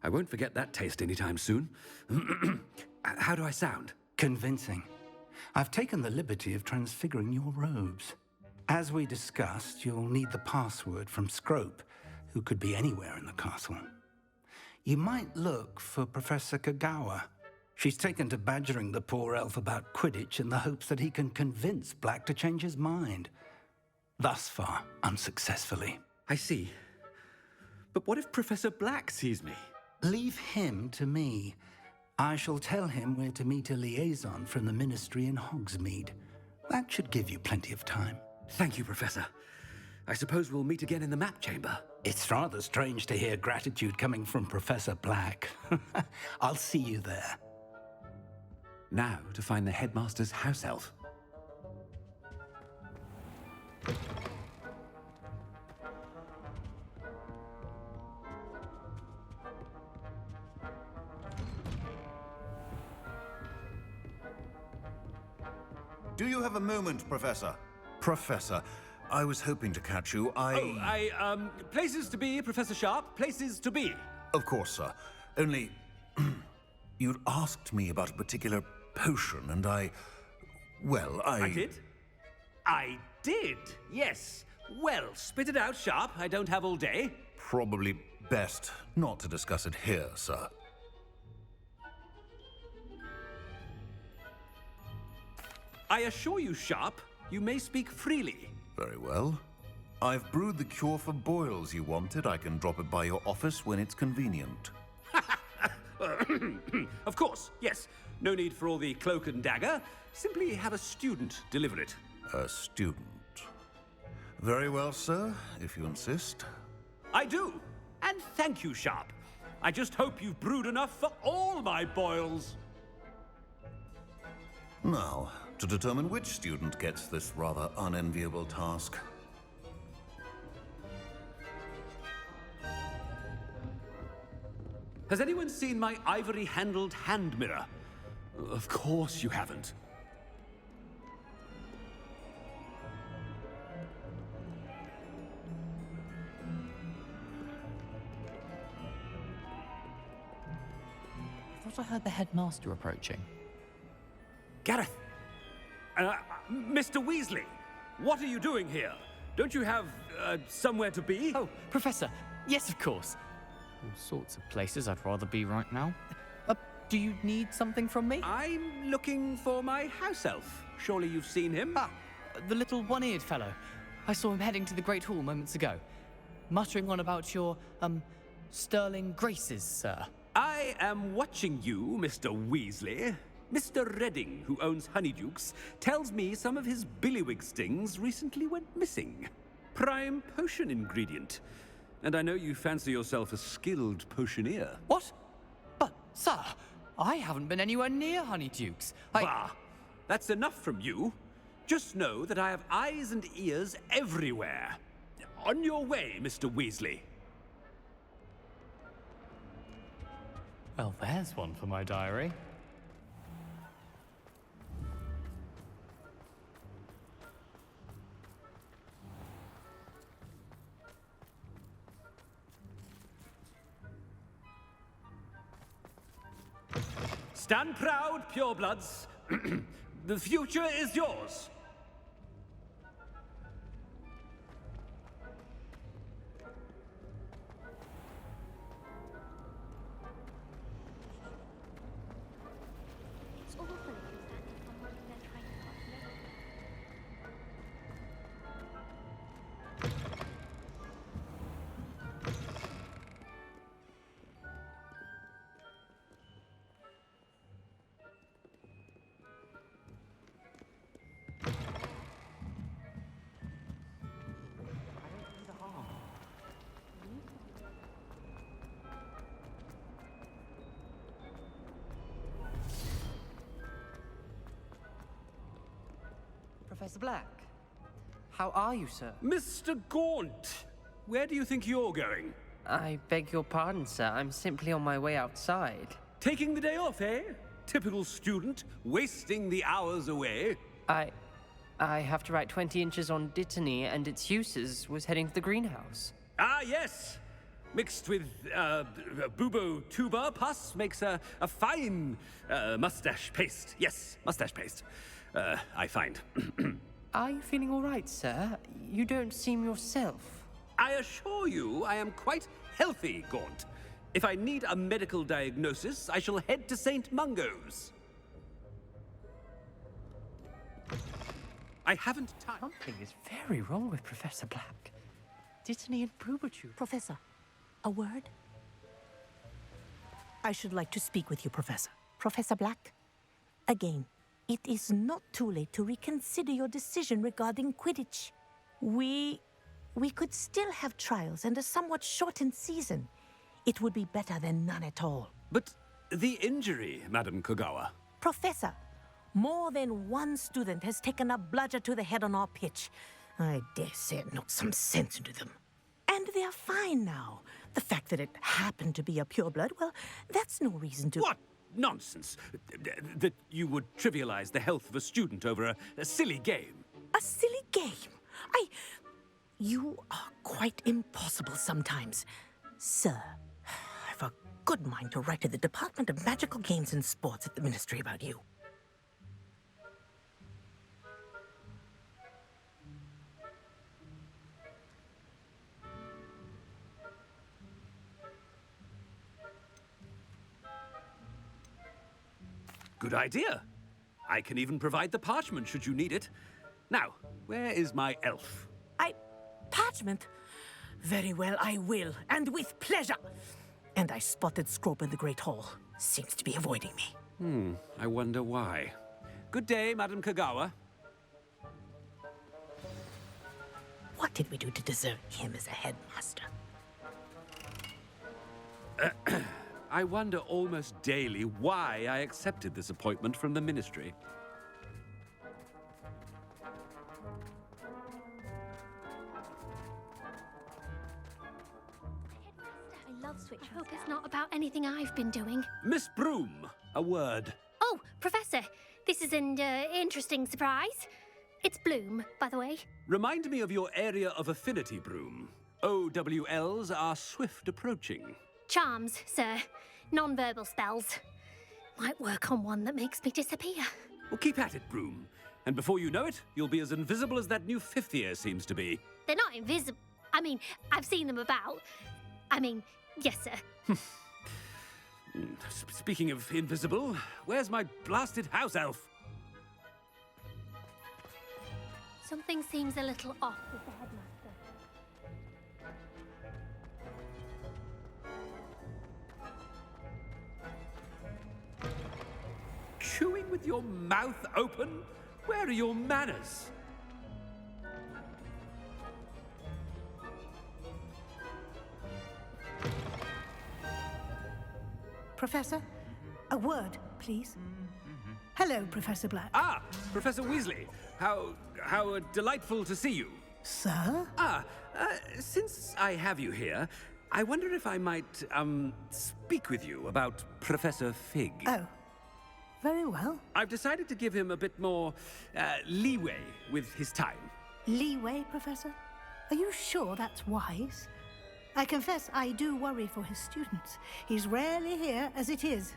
S12: I won't forget that taste anytime soon. How do I sound?
S4: Convincing. I've taken the liberty of transfiguring your robes. As we discussed, you'll need the password from Scrope, who could be anywhere in the castle. You might look for Professor Kagawa. She's taken to badgering the poor elf about Quidditch in the hopes that he can convince Black to change his mind. Thus far, unsuccessfully.
S12: I see. But what if Professor Black sees me?
S4: Leave him to me. I shall tell him where to meet a liaison from the Ministry in Hogsmeade. That should give you plenty of time.
S12: Thank you, Professor. I suppose we'll meet again in the map chamber.
S4: It's rather strange to hear gratitude coming from Professor Black. I'll see you there.
S12: Now to find the headmaster's house elf.
S13: Do you have a moment, Professor? Professor, I was hoping to catch you.
S12: Places to be, Professor Sharp. Places to be.
S13: Of course, sir. Only, you'd asked me about a particular potion, and I
S12: did? I did, yes. Well, spit it out, Sharp. I don't have all day.
S13: Probably best not to discuss it here, sir.
S12: I assure you, Sharp, you may speak freely.
S13: Very well. I've brewed the cure for boils you wanted. I can drop it by your office when it's convenient.
S12: Of course, yes. No need for all the cloak and dagger. Simply have a student deliver it.
S13: A student. Very well, sir, if you insist.
S12: I do. And thank you, Sharp. I just hope you've brewed enough for all my boils.
S13: Now, to determine which student gets this rather unenviable task.
S12: Has anyone seen my ivory-handled hand mirror? Of course you haven't.
S14: I thought I heard the headmaster approaching.
S12: Gareth! Mr. Weasley, what are you doing here? Don't you have, somewhere to be?
S14: Oh, Professor, yes, of course. All sorts of places I'd rather be right now. Do you need something from me?
S12: I'm looking for my house elf. Surely you've seen him?
S14: Ah, the little one-eared fellow. I saw him heading to the Great Hall moments ago, muttering on about your, sterling graces, sir.
S12: I am watching you, Mr. Weasley. Mr. Redding, who owns Honeydukes, tells me some of his billywig stings recently went missing. Prime potion ingredient. And I know you fancy yourself a skilled potioneer.
S14: What? But, sir, I haven't been anywhere near Honeydukes.
S12: Bah! That's enough from you. Just know that I have eyes and ears everywhere. On your way, Mr. Weasley.
S14: Well, there's one for my diary.
S12: Stand proud, purebloods. The future is yours.
S6: It's awful if you're standing someone and they're trying to pass you.
S7: Professor Black, how are you, sir?
S12: Mr. Gaunt, where do you think you're going?
S7: I beg your pardon, sir. I'm simply on my way outside.
S12: Taking the day off, eh? Typical student, wasting the hours away.
S7: I have to write 20 inches on Dittany and its uses. Was heading to the greenhouse.
S12: Ah, yes. Mixed with bubo tuber pus makes a fine mustache paste. Yes, mustache paste. I find.
S7: Are you feeling all right, sir? You don't seem yourself.
S12: I assure you I am quite healthy, Gaunt. If I need a medical diagnosis, I shall head to St. Mungo's. I haven't time.
S7: Something is very wrong with Professor Black. Dittany and Brubertube.
S15: Professor, a word? I should like to speak with you, Professor. Professor Black, again, it is not too late to reconsider your decision regarding Quidditch. We could still have trials and a somewhat shortened season. It would be better than none at all.
S12: But the injury, Madam Kogawa.
S15: Professor, more than one student has taken a bludger to the head on our pitch. I dare say it knocked some sense into them. And they're fine now. The fact that it happened to be a pureblood, well, that's no reason to...
S12: What nonsense! That you would trivialize the health of a student over a silly game.
S15: A silly game? You are quite impossible sometimes. Sir, I've a good mind to write to the Department of Magical Games and Sports at the Ministry about you.
S12: Good idea. I can even provide the parchment should you need it. Now, where is my elf?
S15: Parchment? Very well, I will, and with pleasure. And I spotted Scrope in the Great Hall. Seems to be avoiding me.
S12: I wonder why. Good day, Madam Kogawa.
S15: What did we do to deserve him as a headmaster?
S12: I wonder almost daily why I accepted this appointment from the Ministry.
S6: I love switching. I hope it's not about anything I've been doing.
S12: Miss Broom, a word.
S6: Oh, Professor, this is an interesting surprise. It's Bloom, by the way.
S12: Remind me of your area of affinity, Broom. OWLs are swift approaching.
S6: Charms, sir. Non-verbal spells. Might work on one that makes me disappear.
S12: Well, keep at it, Broom. And before you know it, you'll be as invisible as that new fifth year seems to be.
S6: They're not invisible. I mean, I've seen them about. I mean, yes, sir.
S12: Speaking of invisible, where's my blasted house elf?
S6: Something seems a little off with the headmaster.
S12: Chewing with your mouth open? Where are your manners?
S15: Professor, a word, please. Hello, Professor Black.
S12: Ah, Professor Weasley. How delightful to see you.
S15: Sir?
S12: Since I have you here, I wonder if I might, speak with you about Professor Fig.
S15: Oh, very well.
S12: I've decided to give him a bit more, leeway with his time.
S15: Leeway, Professor? Are you sure that's wise? I confess I do worry for his students. He's rarely here as it is.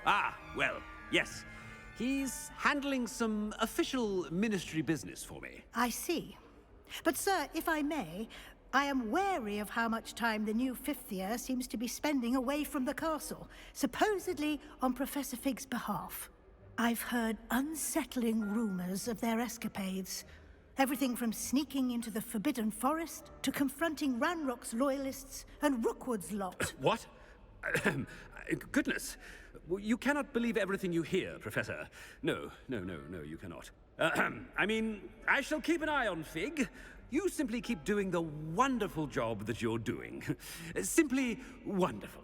S12: Ah, well, yes. He's handling some official ministry business for me.
S15: I see. But, sir, if I may, I am wary of how much time the new fifth year seems to be spending away from the castle, supposedly on Professor Fig's behalf. I've heard unsettling rumors of their escapades. Everything from sneaking into the Forbidden Forest to confronting Ranrock's loyalists and Rookwood's lot.
S12: What? Goodness. You cannot believe everything you hear, Professor. No, you cannot. I mean, I shall keep an eye on Fig. You simply keep doing the wonderful job that you're doing. Simply wonderful.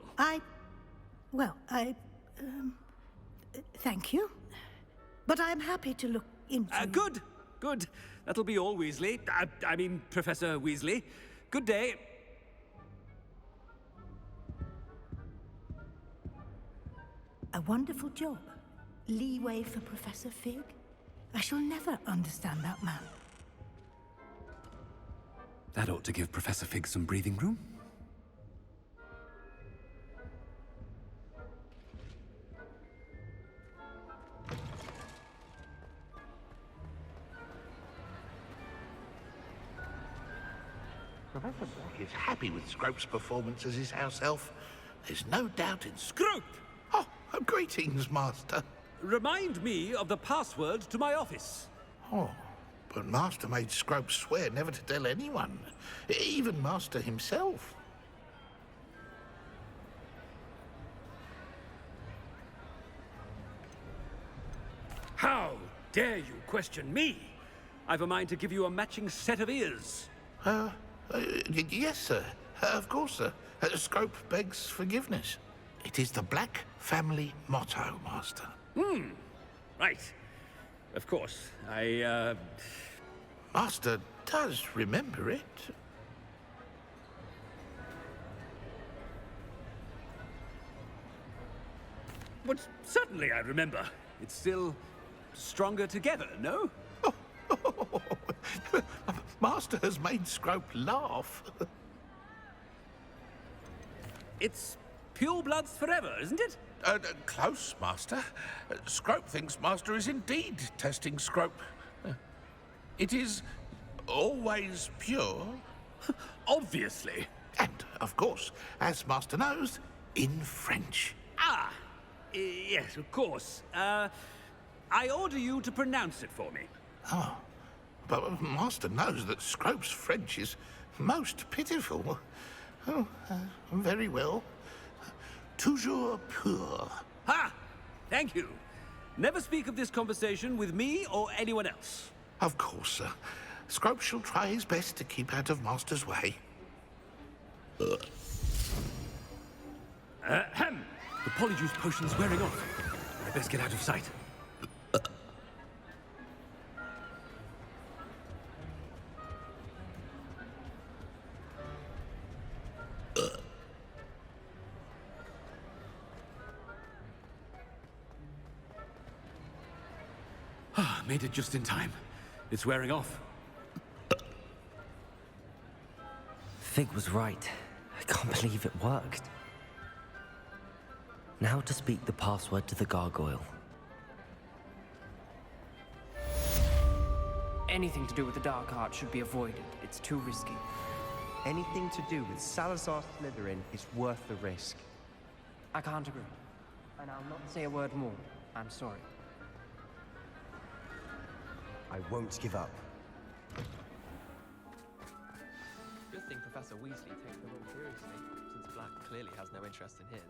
S15: Thank you. But I'm happy to look into...
S12: Good. That'll be all, Weasley. I mean, Professor Weasley. Good day.
S15: A wonderful job. Leeway for Professor Fig. I shall never understand that man.
S12: That ought to give Professor Fig some breathing room.
S16: Professor Black is happy with Scrope's performance as his house elf. There's no doubt in
S12: Scrope!
S16: Oh, greetings, Master.
S12: Remind me of the password to my office.
S16: Oh, but Master made Scrope swear never to tell anyone, even Master himself.
S12: How dare you question me? I've a mind to give you a matching set of ears.
S16: Yes, sir. Of course, sir. Scrope begs forgiveness. It is the Black family motto, Master.
S12: Right. Of course.
S16: Master does remember it.
S12: But certainly I remember. It's still stronger together, no?
S16: Master has made Scrope laugh.
S12: It's pure bloods forever, isn't it?
S16: Close, Master. Scrope thinks Master is indeed testing Scrope. It is always pure.
S12: Obviously.
S16: And, of course, as Master knows, in French.
S12: Yes, of course. I order you to pronounce it for me.
S16: Oh, but Master knows that Scrope's French is most pitiful. Oh, very well. Toujours pur.
S12: Ha! Thank you. Never speak of this conversation with me or anyone else.
S16: Of course, sir. Scrope shall try his best to keep out of Master's way.
S12: The polyjuice potion's wearing off. I best get out of sight. Made it just in time. It's wearing off.
S2: Fig was right. I can't believe it worked. Now to speak the password to the gargoyle.
S7: Anything to do with the dark art should be avoided. It's too risky.
S3: Anything to do with Salazar Slytherin is worth the risk.
S7: I can't agree. And I'll not say a word more. I'm sorry.
S3: I won't give up.
S17: Good thing Professor Weasley takes the role seriously, since Black clearly has no interest in his.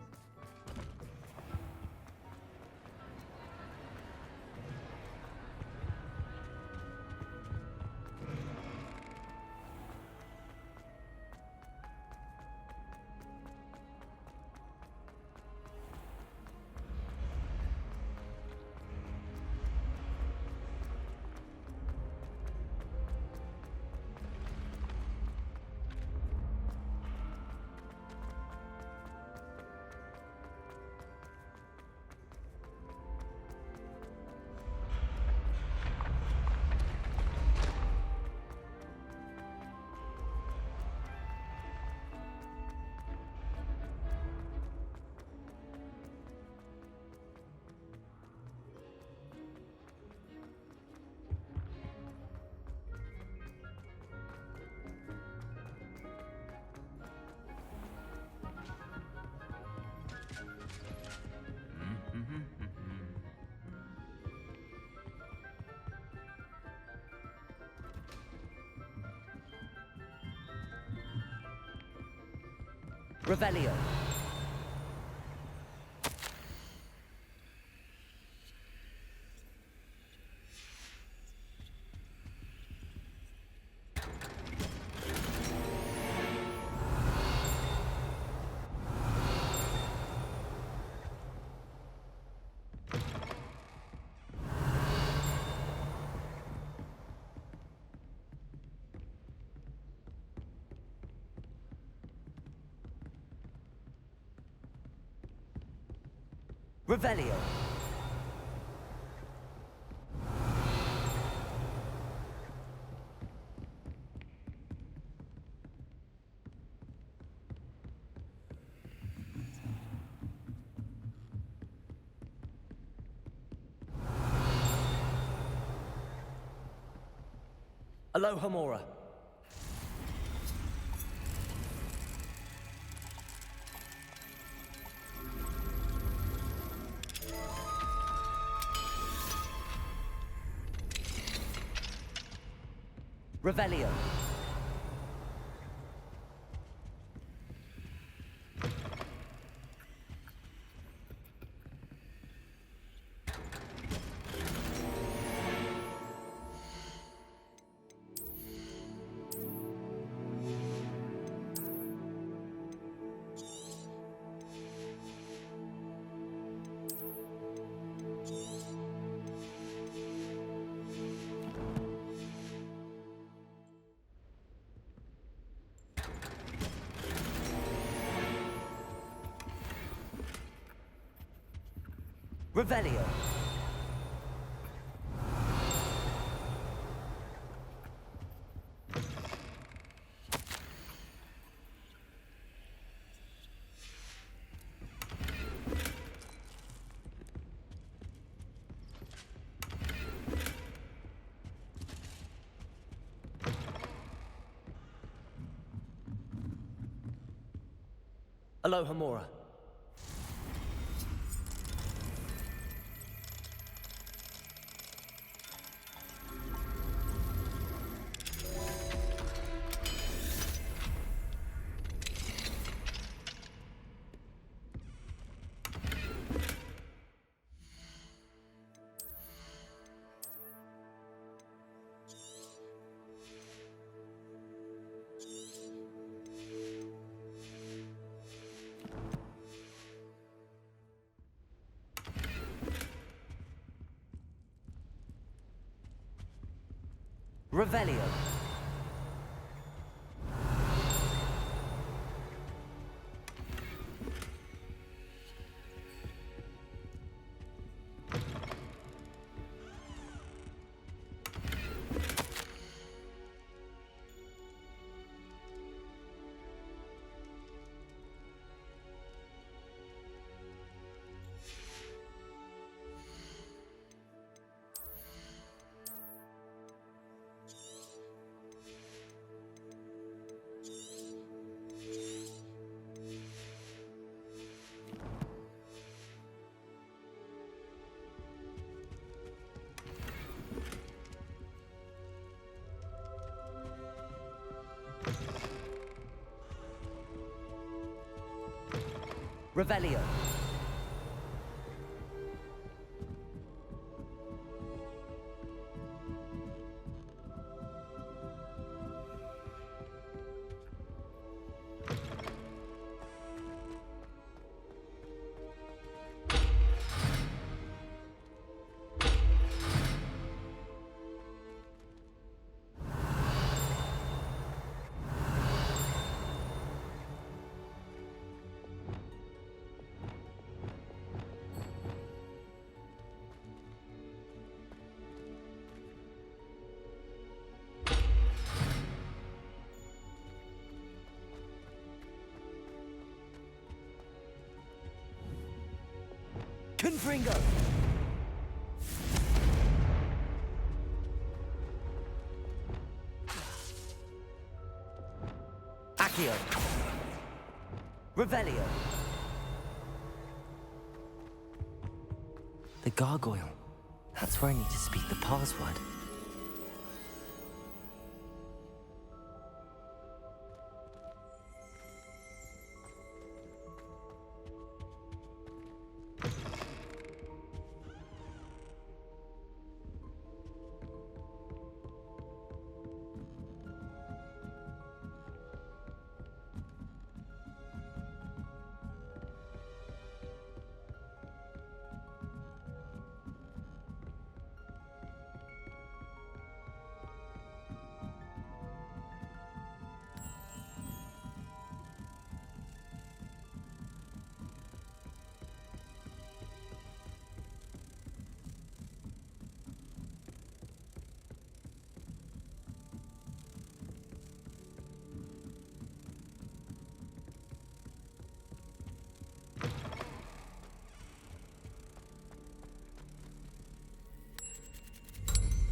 S2: Revelio. Revelio. Aloha Mora. Revelio. Revelio. Aloha Mora. Revelio. Revelio. Confringo! Accio. Revelio. The gargoyle. That's where I need to speak the password.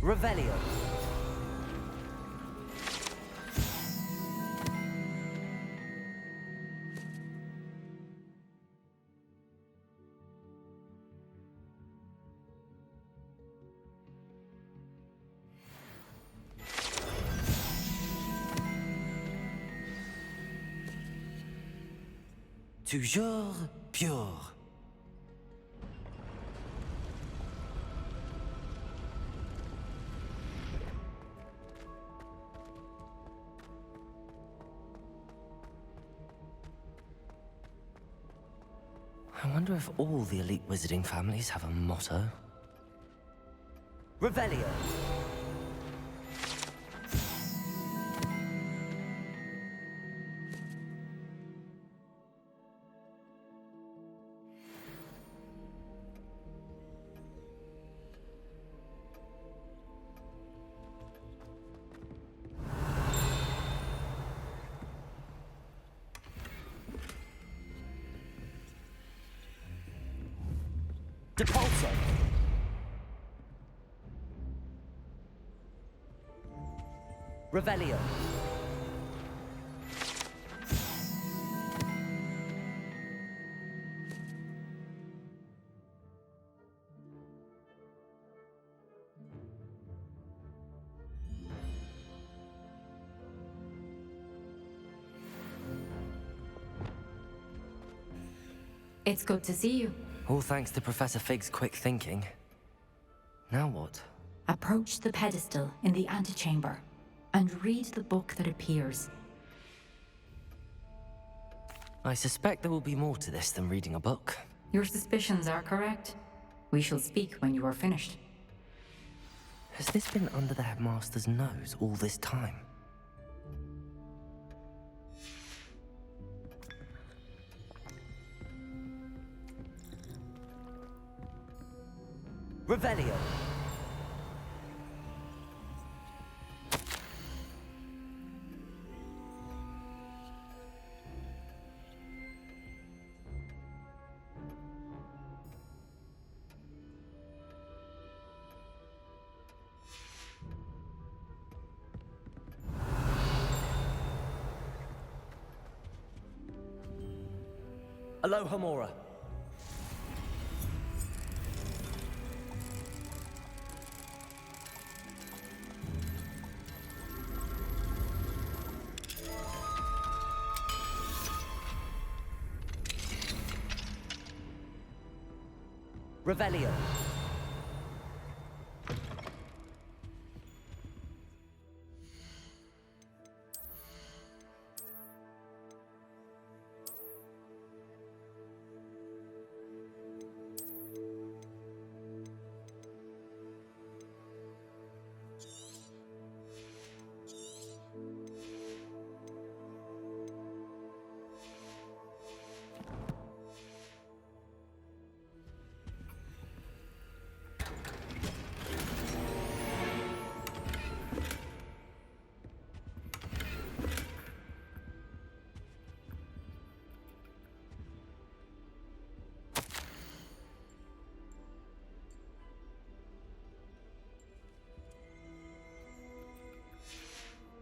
S2: Revelio. Toujours pure. I wonder if all the elite wizarding families have a motto. Revelio. Depulso. Revelio.
S11: It's good to see you.
S2: All thanks to Professor Fig's quick thinking. Now what?
S11: Approach the pedestal in the antechamber and read the book that appears.
S2: I suspect there will be more to this than reading a book.
S11: Your suspicions are correct. We shall speak when you are finished.
S2: Has this been under the headmaster's nose all this time? Revelio. Aloha Mora. Revelio.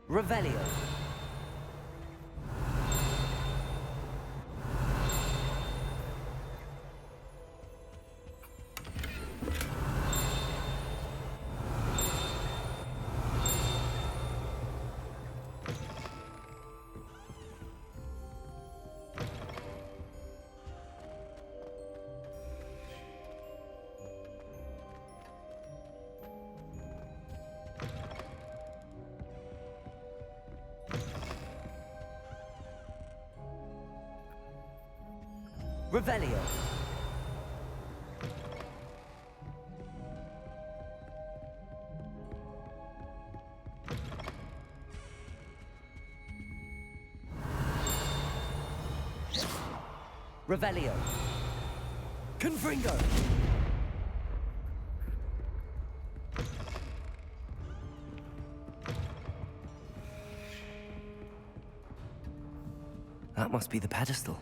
S2: Revelio. Revelio. Revelio. Confringo. That must be the pedestal.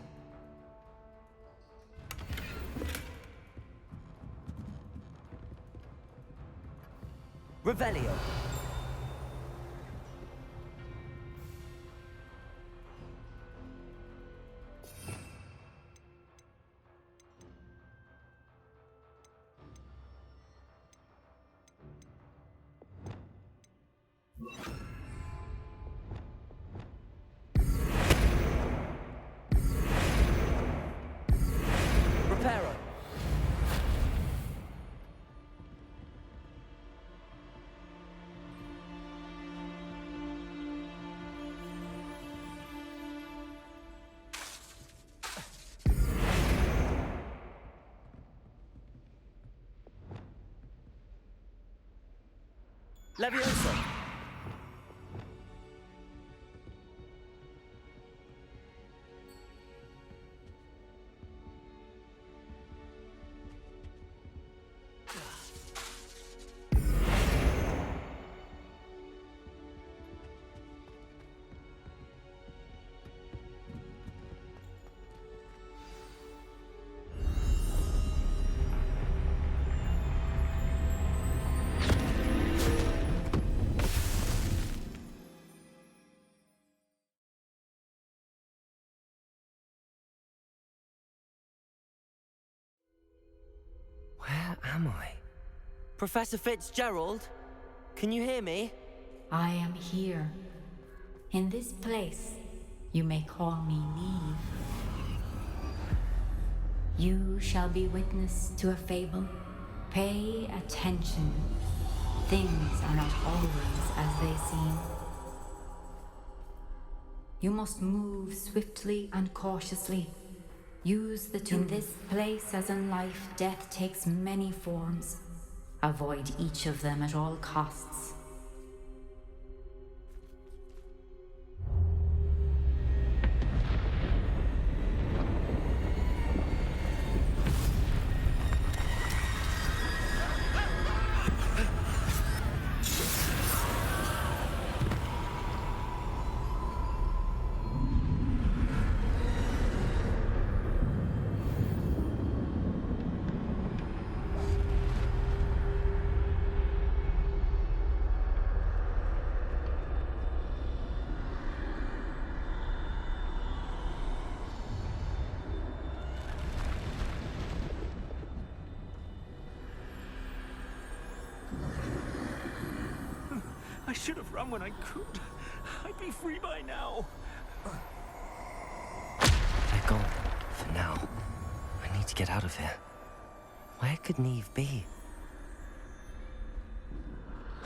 S2: Revelio. Reparo. Levioso. Where am I? Professor Fitzgerald? Can you hear me?
S11: I am here. In this place, you may call me Neve. You shall be witness to a fable. Pay attention. Things are not always as they seem. You must move swiftly and cautiously. Use the tools. In this place, as in life, death takes many forms. Avoid each of them at all costs.
S12: I should have run when I could. I'd be free by now.
S2: They're gone. For now. I need to get out of here. Where could Neve be?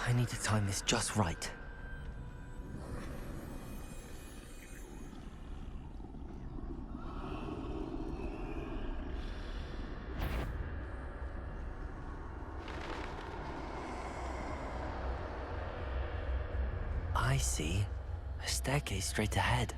S2: I need to time this just right. I see. A staircase straight ahead.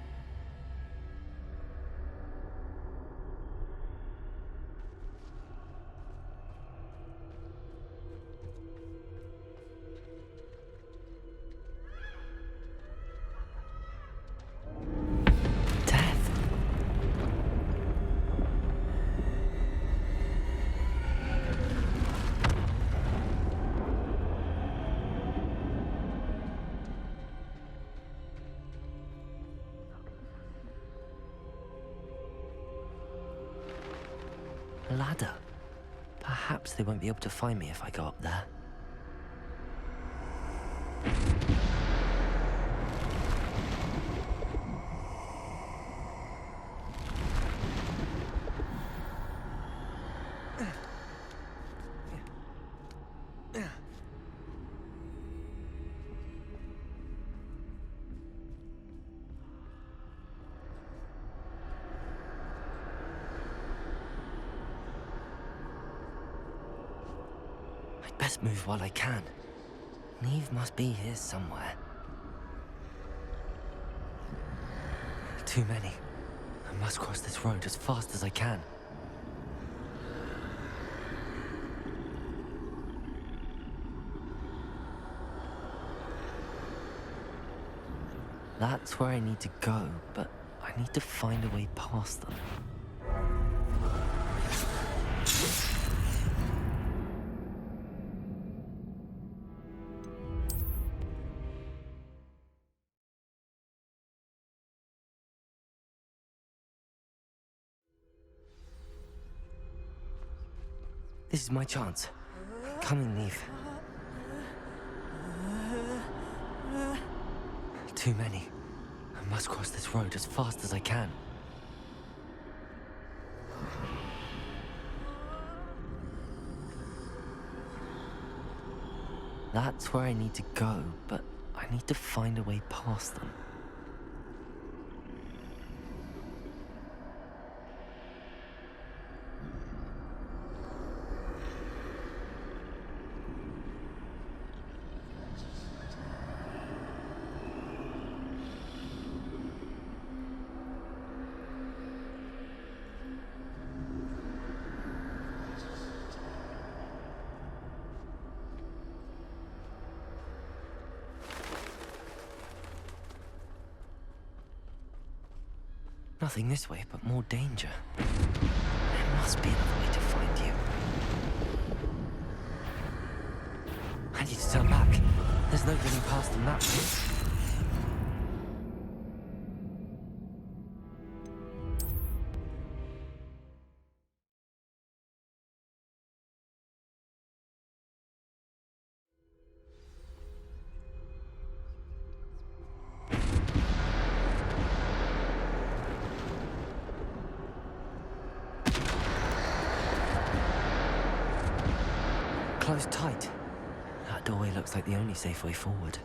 S2: A ladder. Perhaps they won't be able to find me if I go up there. Best move while I can. Neve must be here somewhere. Too many. I must cross this road as fast as I can. That's where I need to go, but I need to find a way past them. This is my chance. Coming, Neve. Too many. I must cross this road as fast as I can. That's where I need to go, but I need to find a way past them. Nothing this way, but more danger. There must be another way to find you. I need to turn back. There's no getting past them that way. Closed tight. That doorway looks like the only safe way forward.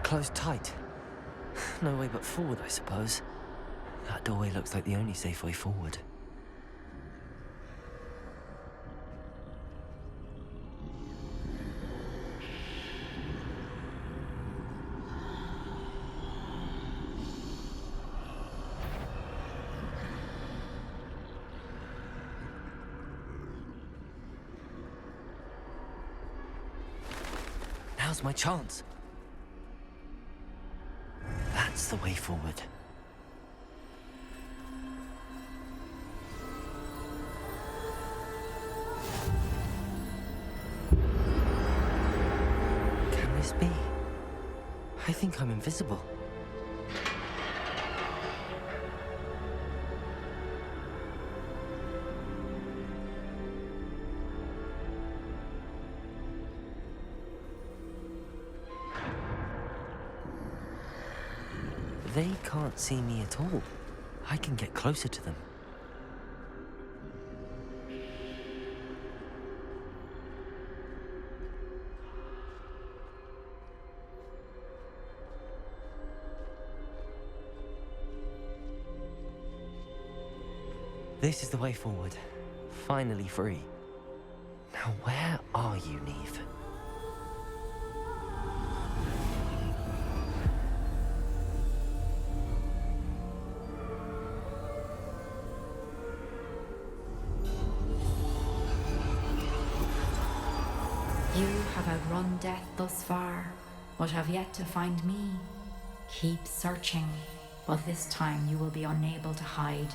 S2: Closed tight. No way but forward, I suppose. That doorway looks like the only safe way forward. Now's my chance. That's the way forward. Can this be? I think I'm invisible. They can't see me at all. I can get closer to them. This is the way forward. Finally free. Now where are you, Neve?
S11: You have outrun death thus far, but have yet to find me. Keep searching, but this time you will be unable to hide.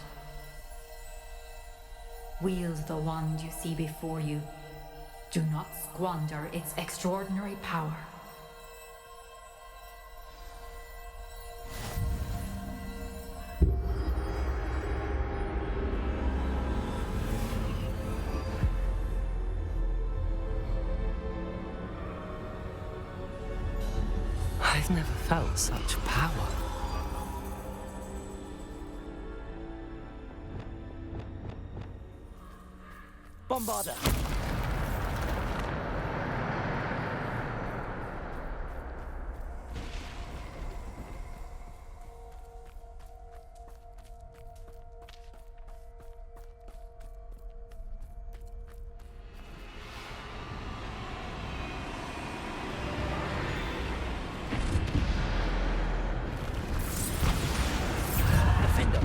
S11: Wield the wand you see before you. Do not squander its extraordinary power.
S2: I've never felt such power.
S7: Bombarder! Defender!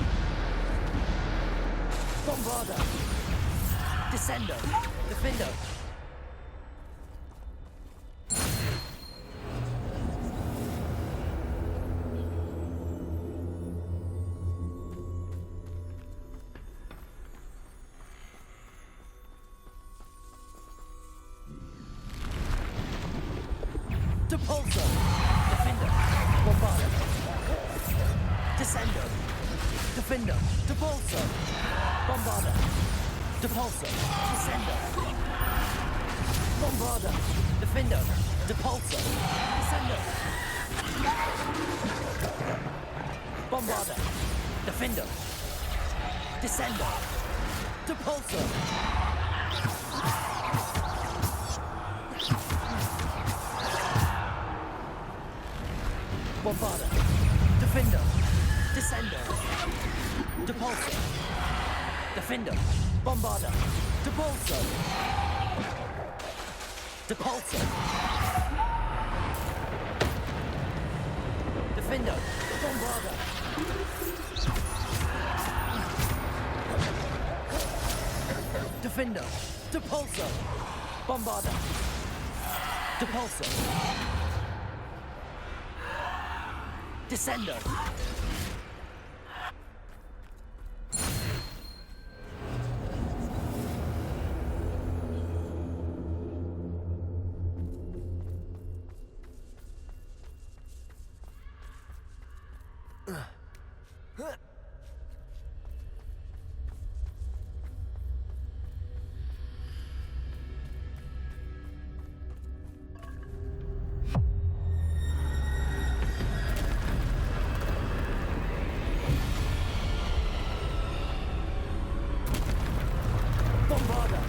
S7: Bombarder! Descender! Defender! Depulsor! Defender! Bombarder! Descender! Defender! Depulsor! Bombarder! Depulsor! Descender! Bombarder! Defender! Depulsor! Descender! Bombarder! Defender! Descender! Depulsor! Bombarder! Defender! Descender! Depulsor! Defender! Bombarder! Depulsor! Depulsor! Defender! Bombarder! Defender! Depulsor! Bombarder! Depulsor! Descender! Bombarder!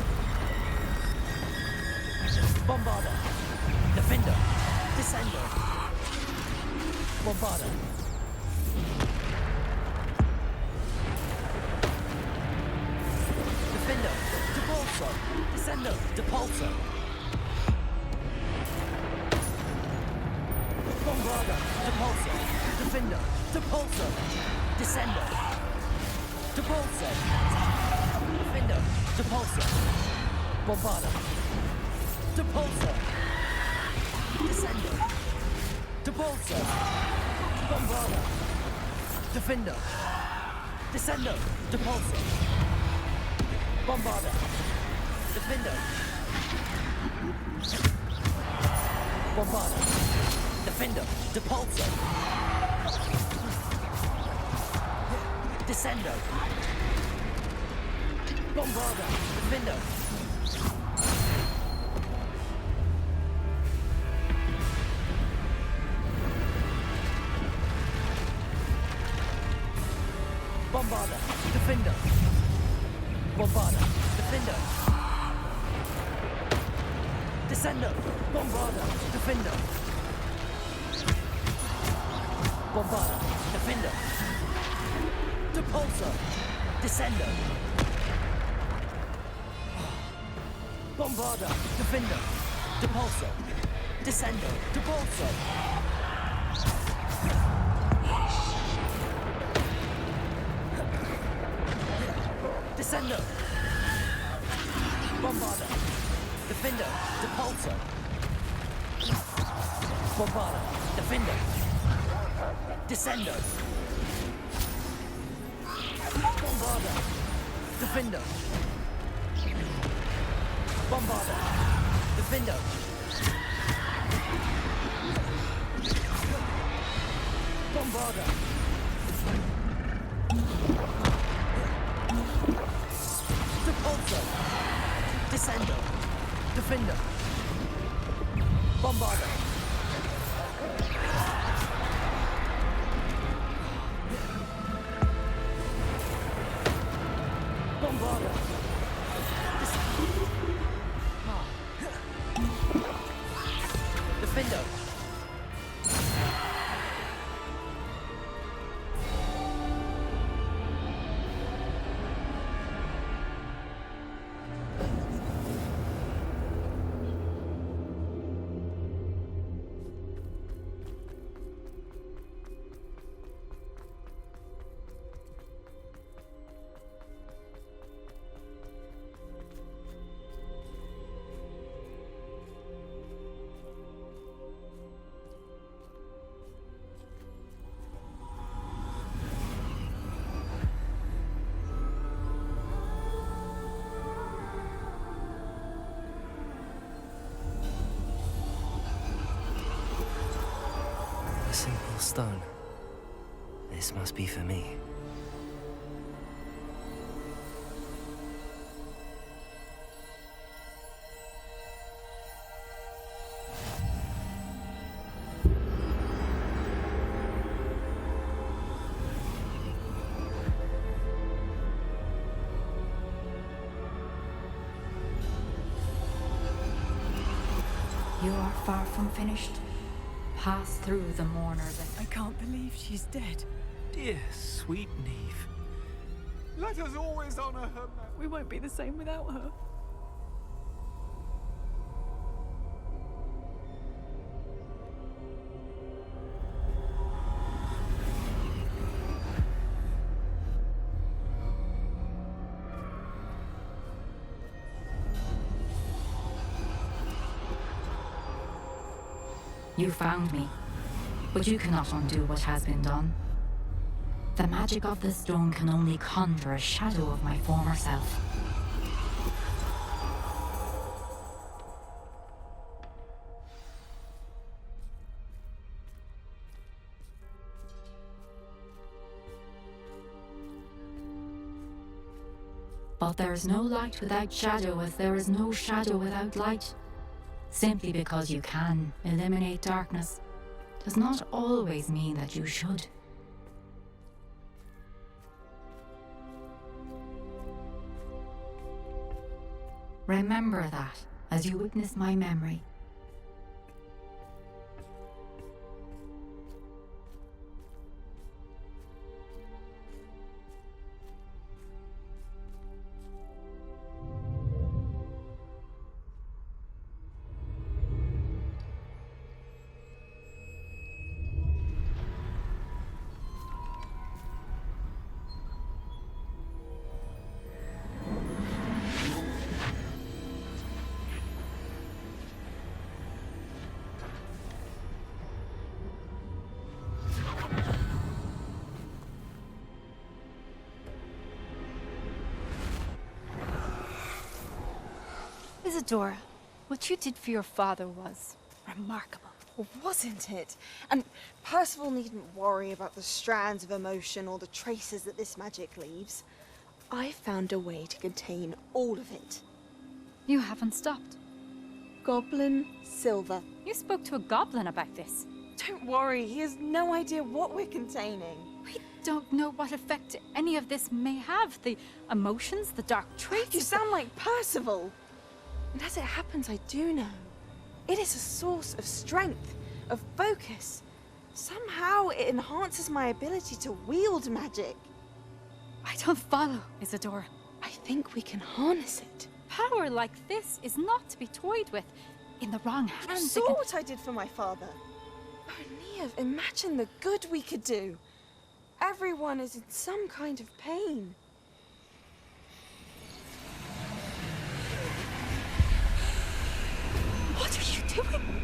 S7: Bombarder! Defender! Descender! Bombarder! Defender! Depulsor! Descender! Depulsor! Bombarder! Depulsor! Defender! Depulsor! Descender! Depulsor! Defender! Depulsor! Bombarder! Depulsor!
S2: Descendo. Depulso. Bombarda. Defendo. Descendo. Depulso. Bombarda. Defendo. Bombarda. Defendo. Depulso. Descendo. Bombarda. Defendo. Bombarda. Defendo. Bombarda. Defendo. Descendo. Bombarda. Defendo. Bombarda. Defendo. Depulso. Descendo. Bombarda. Defendo. Depulso. Descendo. Depulso. Descendo. Bombarda. Defendo. Depulso. Bombarda. Defendo. Descendo. Bombarda. Defendo. Bombarda. Defendo. Bombarda. Depulso. Descendo. Defendo. Bombarda. Bombarda. Defendo. A simple stone. This must be for me.
S11: You are far from finished. Pass through the mourners.
S8: I can't believe she's dead.
S18: Dear, sweet Neve. Let us always honor her.
S8: We won't be the same without her.
S11: You found me, but you cannot undo what has been done. The magic of the stone can only conjure a shadow of my former self. But there is no light without shadow, as there is no shadow without light. Simply because you can eliminate darkness does not always mean that you should. Remember that as you witness my memory.
S19: Isadora, what you did for your father was remarkable.
S20: Well, wasn't it? And Percival needn't worry about the strands of emotion or the traces that this magic leaves. I found a way to contain all of it.
S19: You haven't stopped.
S20: Goblin Silver.
S19: You spoke to a goblin about this.
S20: Don't worry, he has no idea what we're containing.
S19: We don't know what effect any of this may have. The emotions, the dark traits.
S20: You sound like Percival. And as it happens, I do know. It is a source of strength, of focus. Somehow it enhances my ability to wield magic.
S19: I don't follow, Isadora.
S20: I think we can harness it.
S19: Power like this is not to be toyed with. In the wrong hands,
S20: You saw what I did for my father. Oh, Neve, imagine the good we could do. Everyone is in some kind of pain.
S19: What are you doing?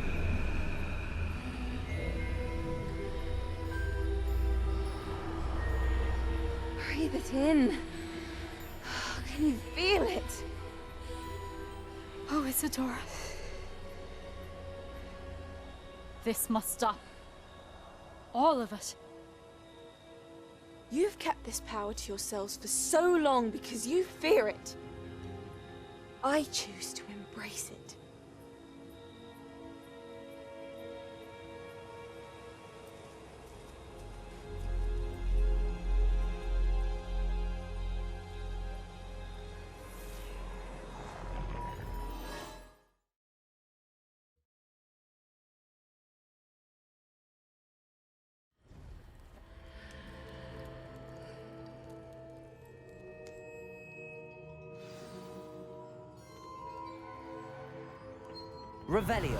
S20: Breathe it in. Can you feel it?
S19: Oh, Isadora. This must stop. All of it.
S20: You've kept this power to yourselves for so long because you fear it. I choose to embrace it.
S2: Revelio.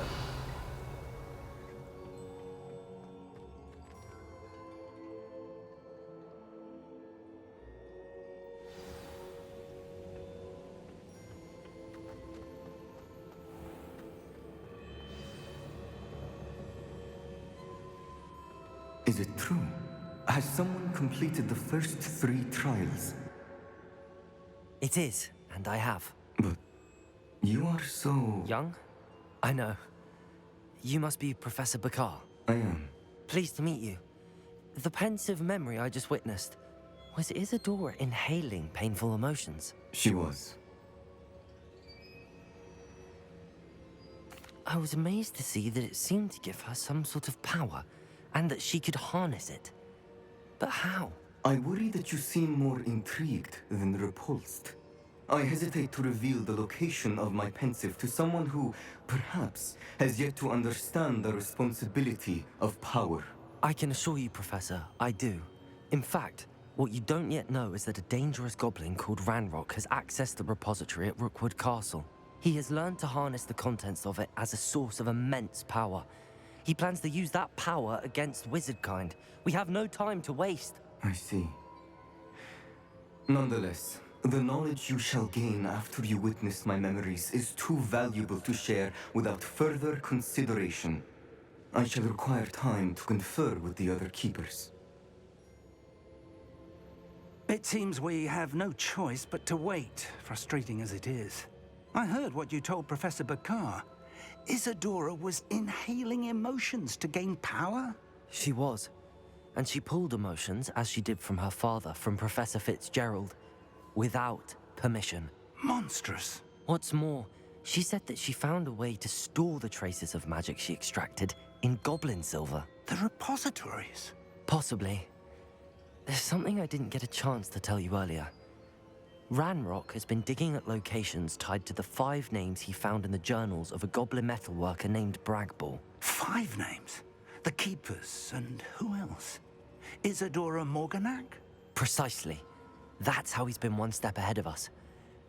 S21: Is it true? Has someone completed the first 3 trials?
S2: It is, and I have.
S21: But you are so...
S2: young? I know. You must be Professor Bakar.
S21: I am.
S2: Pleased to meet you. The pensive memory I just witnessed, was Isadora inhaling painful emotions?
S21: She was.
S2: I was amazed to see that it seemed to give her some sort of power, and that she could harness it. But how?
S21: I worry that you seem more intrigued than repulsed. I hesitate to reveal the location of my pensive to someone who, perhaps, has yet to understand the responsibility of power.
S2: I can assure you, Professor, I do. In fact, what you don't yet know is that a dangerous goblin called Ranrock has accessed the repository at Rookwood Castle. He has learned to harness the contents of it as a source of immense power. He plans to use that power against wizardkind. We have no time to waste.
S21: I see. Nonetheless, the knowledge you shall gain after you witness my memories is too valuable to share without further consideration. I shall require time to confer with the other keepers.
S4: It seems we have no choice but to wait, frustrating as it is. I heard what you told Professor Bakar. Isadora was inhaling emotions to gain power?
S2: She was. And she pulled emotions, as she did from her father, from Professor Fitzgerald, without permission.
S4: Monstrous.
S2: What's more, she said that she found a way to store the traces of magic she extracted in goblin silver.
S4: The repositories?
S2: Possibly. There's something I didn't get a chance to tell you earlier. Ranrock has been digging at locations tied to the 5 names he found in the journals of a goblin metalworker named Bragball.
S4: 5 names? The Keepers, and who else? Isadora Morganac?
S2: Precisely. That's how he's been one step ahead of us.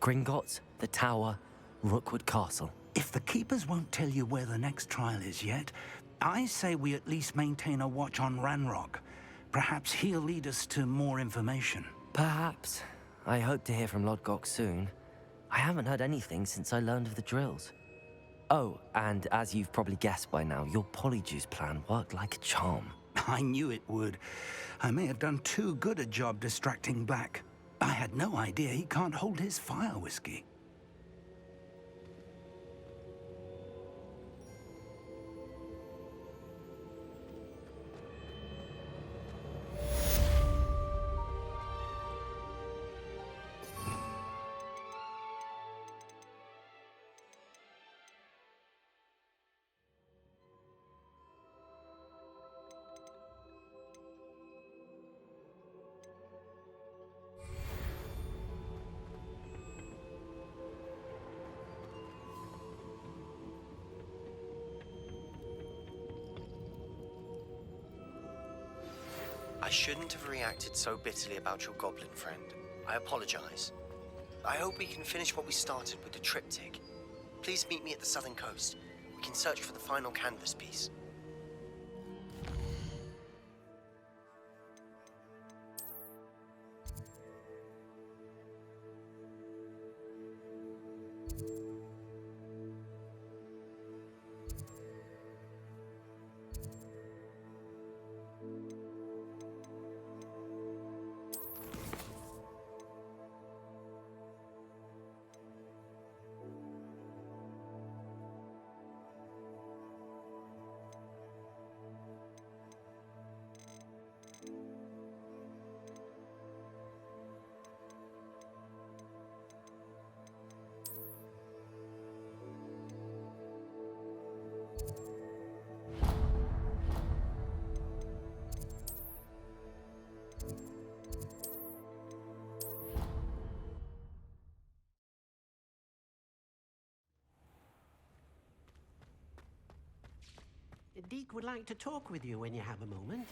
S2: Gringotts, the Tower, Rookwood Castle.
S4: If the Keepers won't tell you where the next trial is yet, I say we at least maintain a watch on Ranrock. Perhaps he'll lead us to more information.
S2: Perhaps. I hope to hear from Lodgok soon. I haven't heard anything since I learned of the drills. Oh, and as you've probably guessed by now, your Polyjuice plan worked like a charm.
S4: I knew it would. I may have done too good a job distracting Black. I had no idea he can't hold his fire whiskey.
S3: shouldn't have reacted so bitterly about your goblin friend. I apologize. I hope we can finish what we started with the triptych. Please meet me at the southern coast. We can search for the final canvas piece.
S10: Deke would like to talk with you when you have a moment.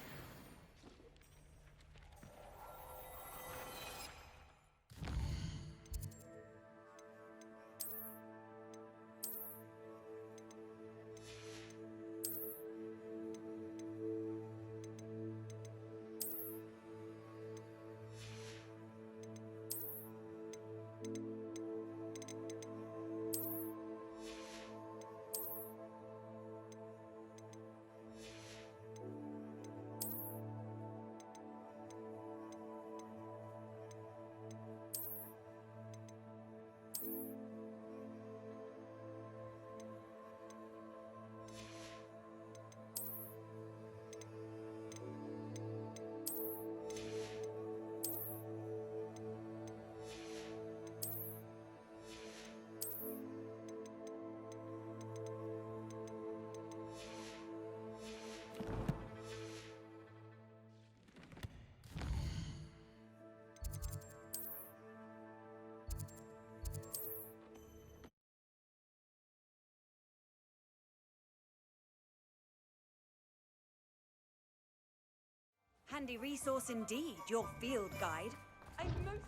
S8: Handy resource indeed, your field guide. I most...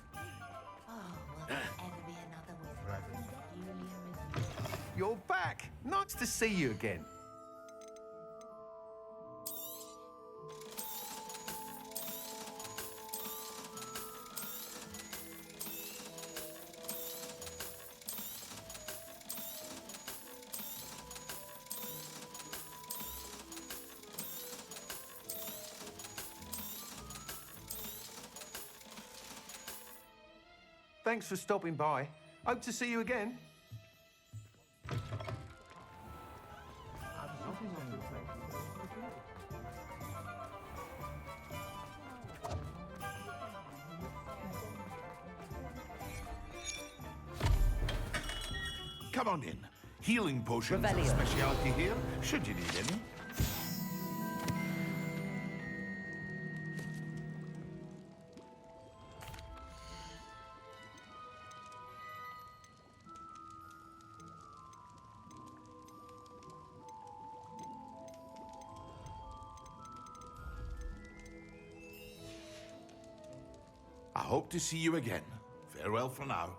S15: Oh, will there ever be another with Julian?
S18: You're back! Nice to see you again. Thanks for stopping by. Hope to see you again.
S16: Come on in. Healing potions are a specialty here, should you need any. I hope to see you again. Farewell for now.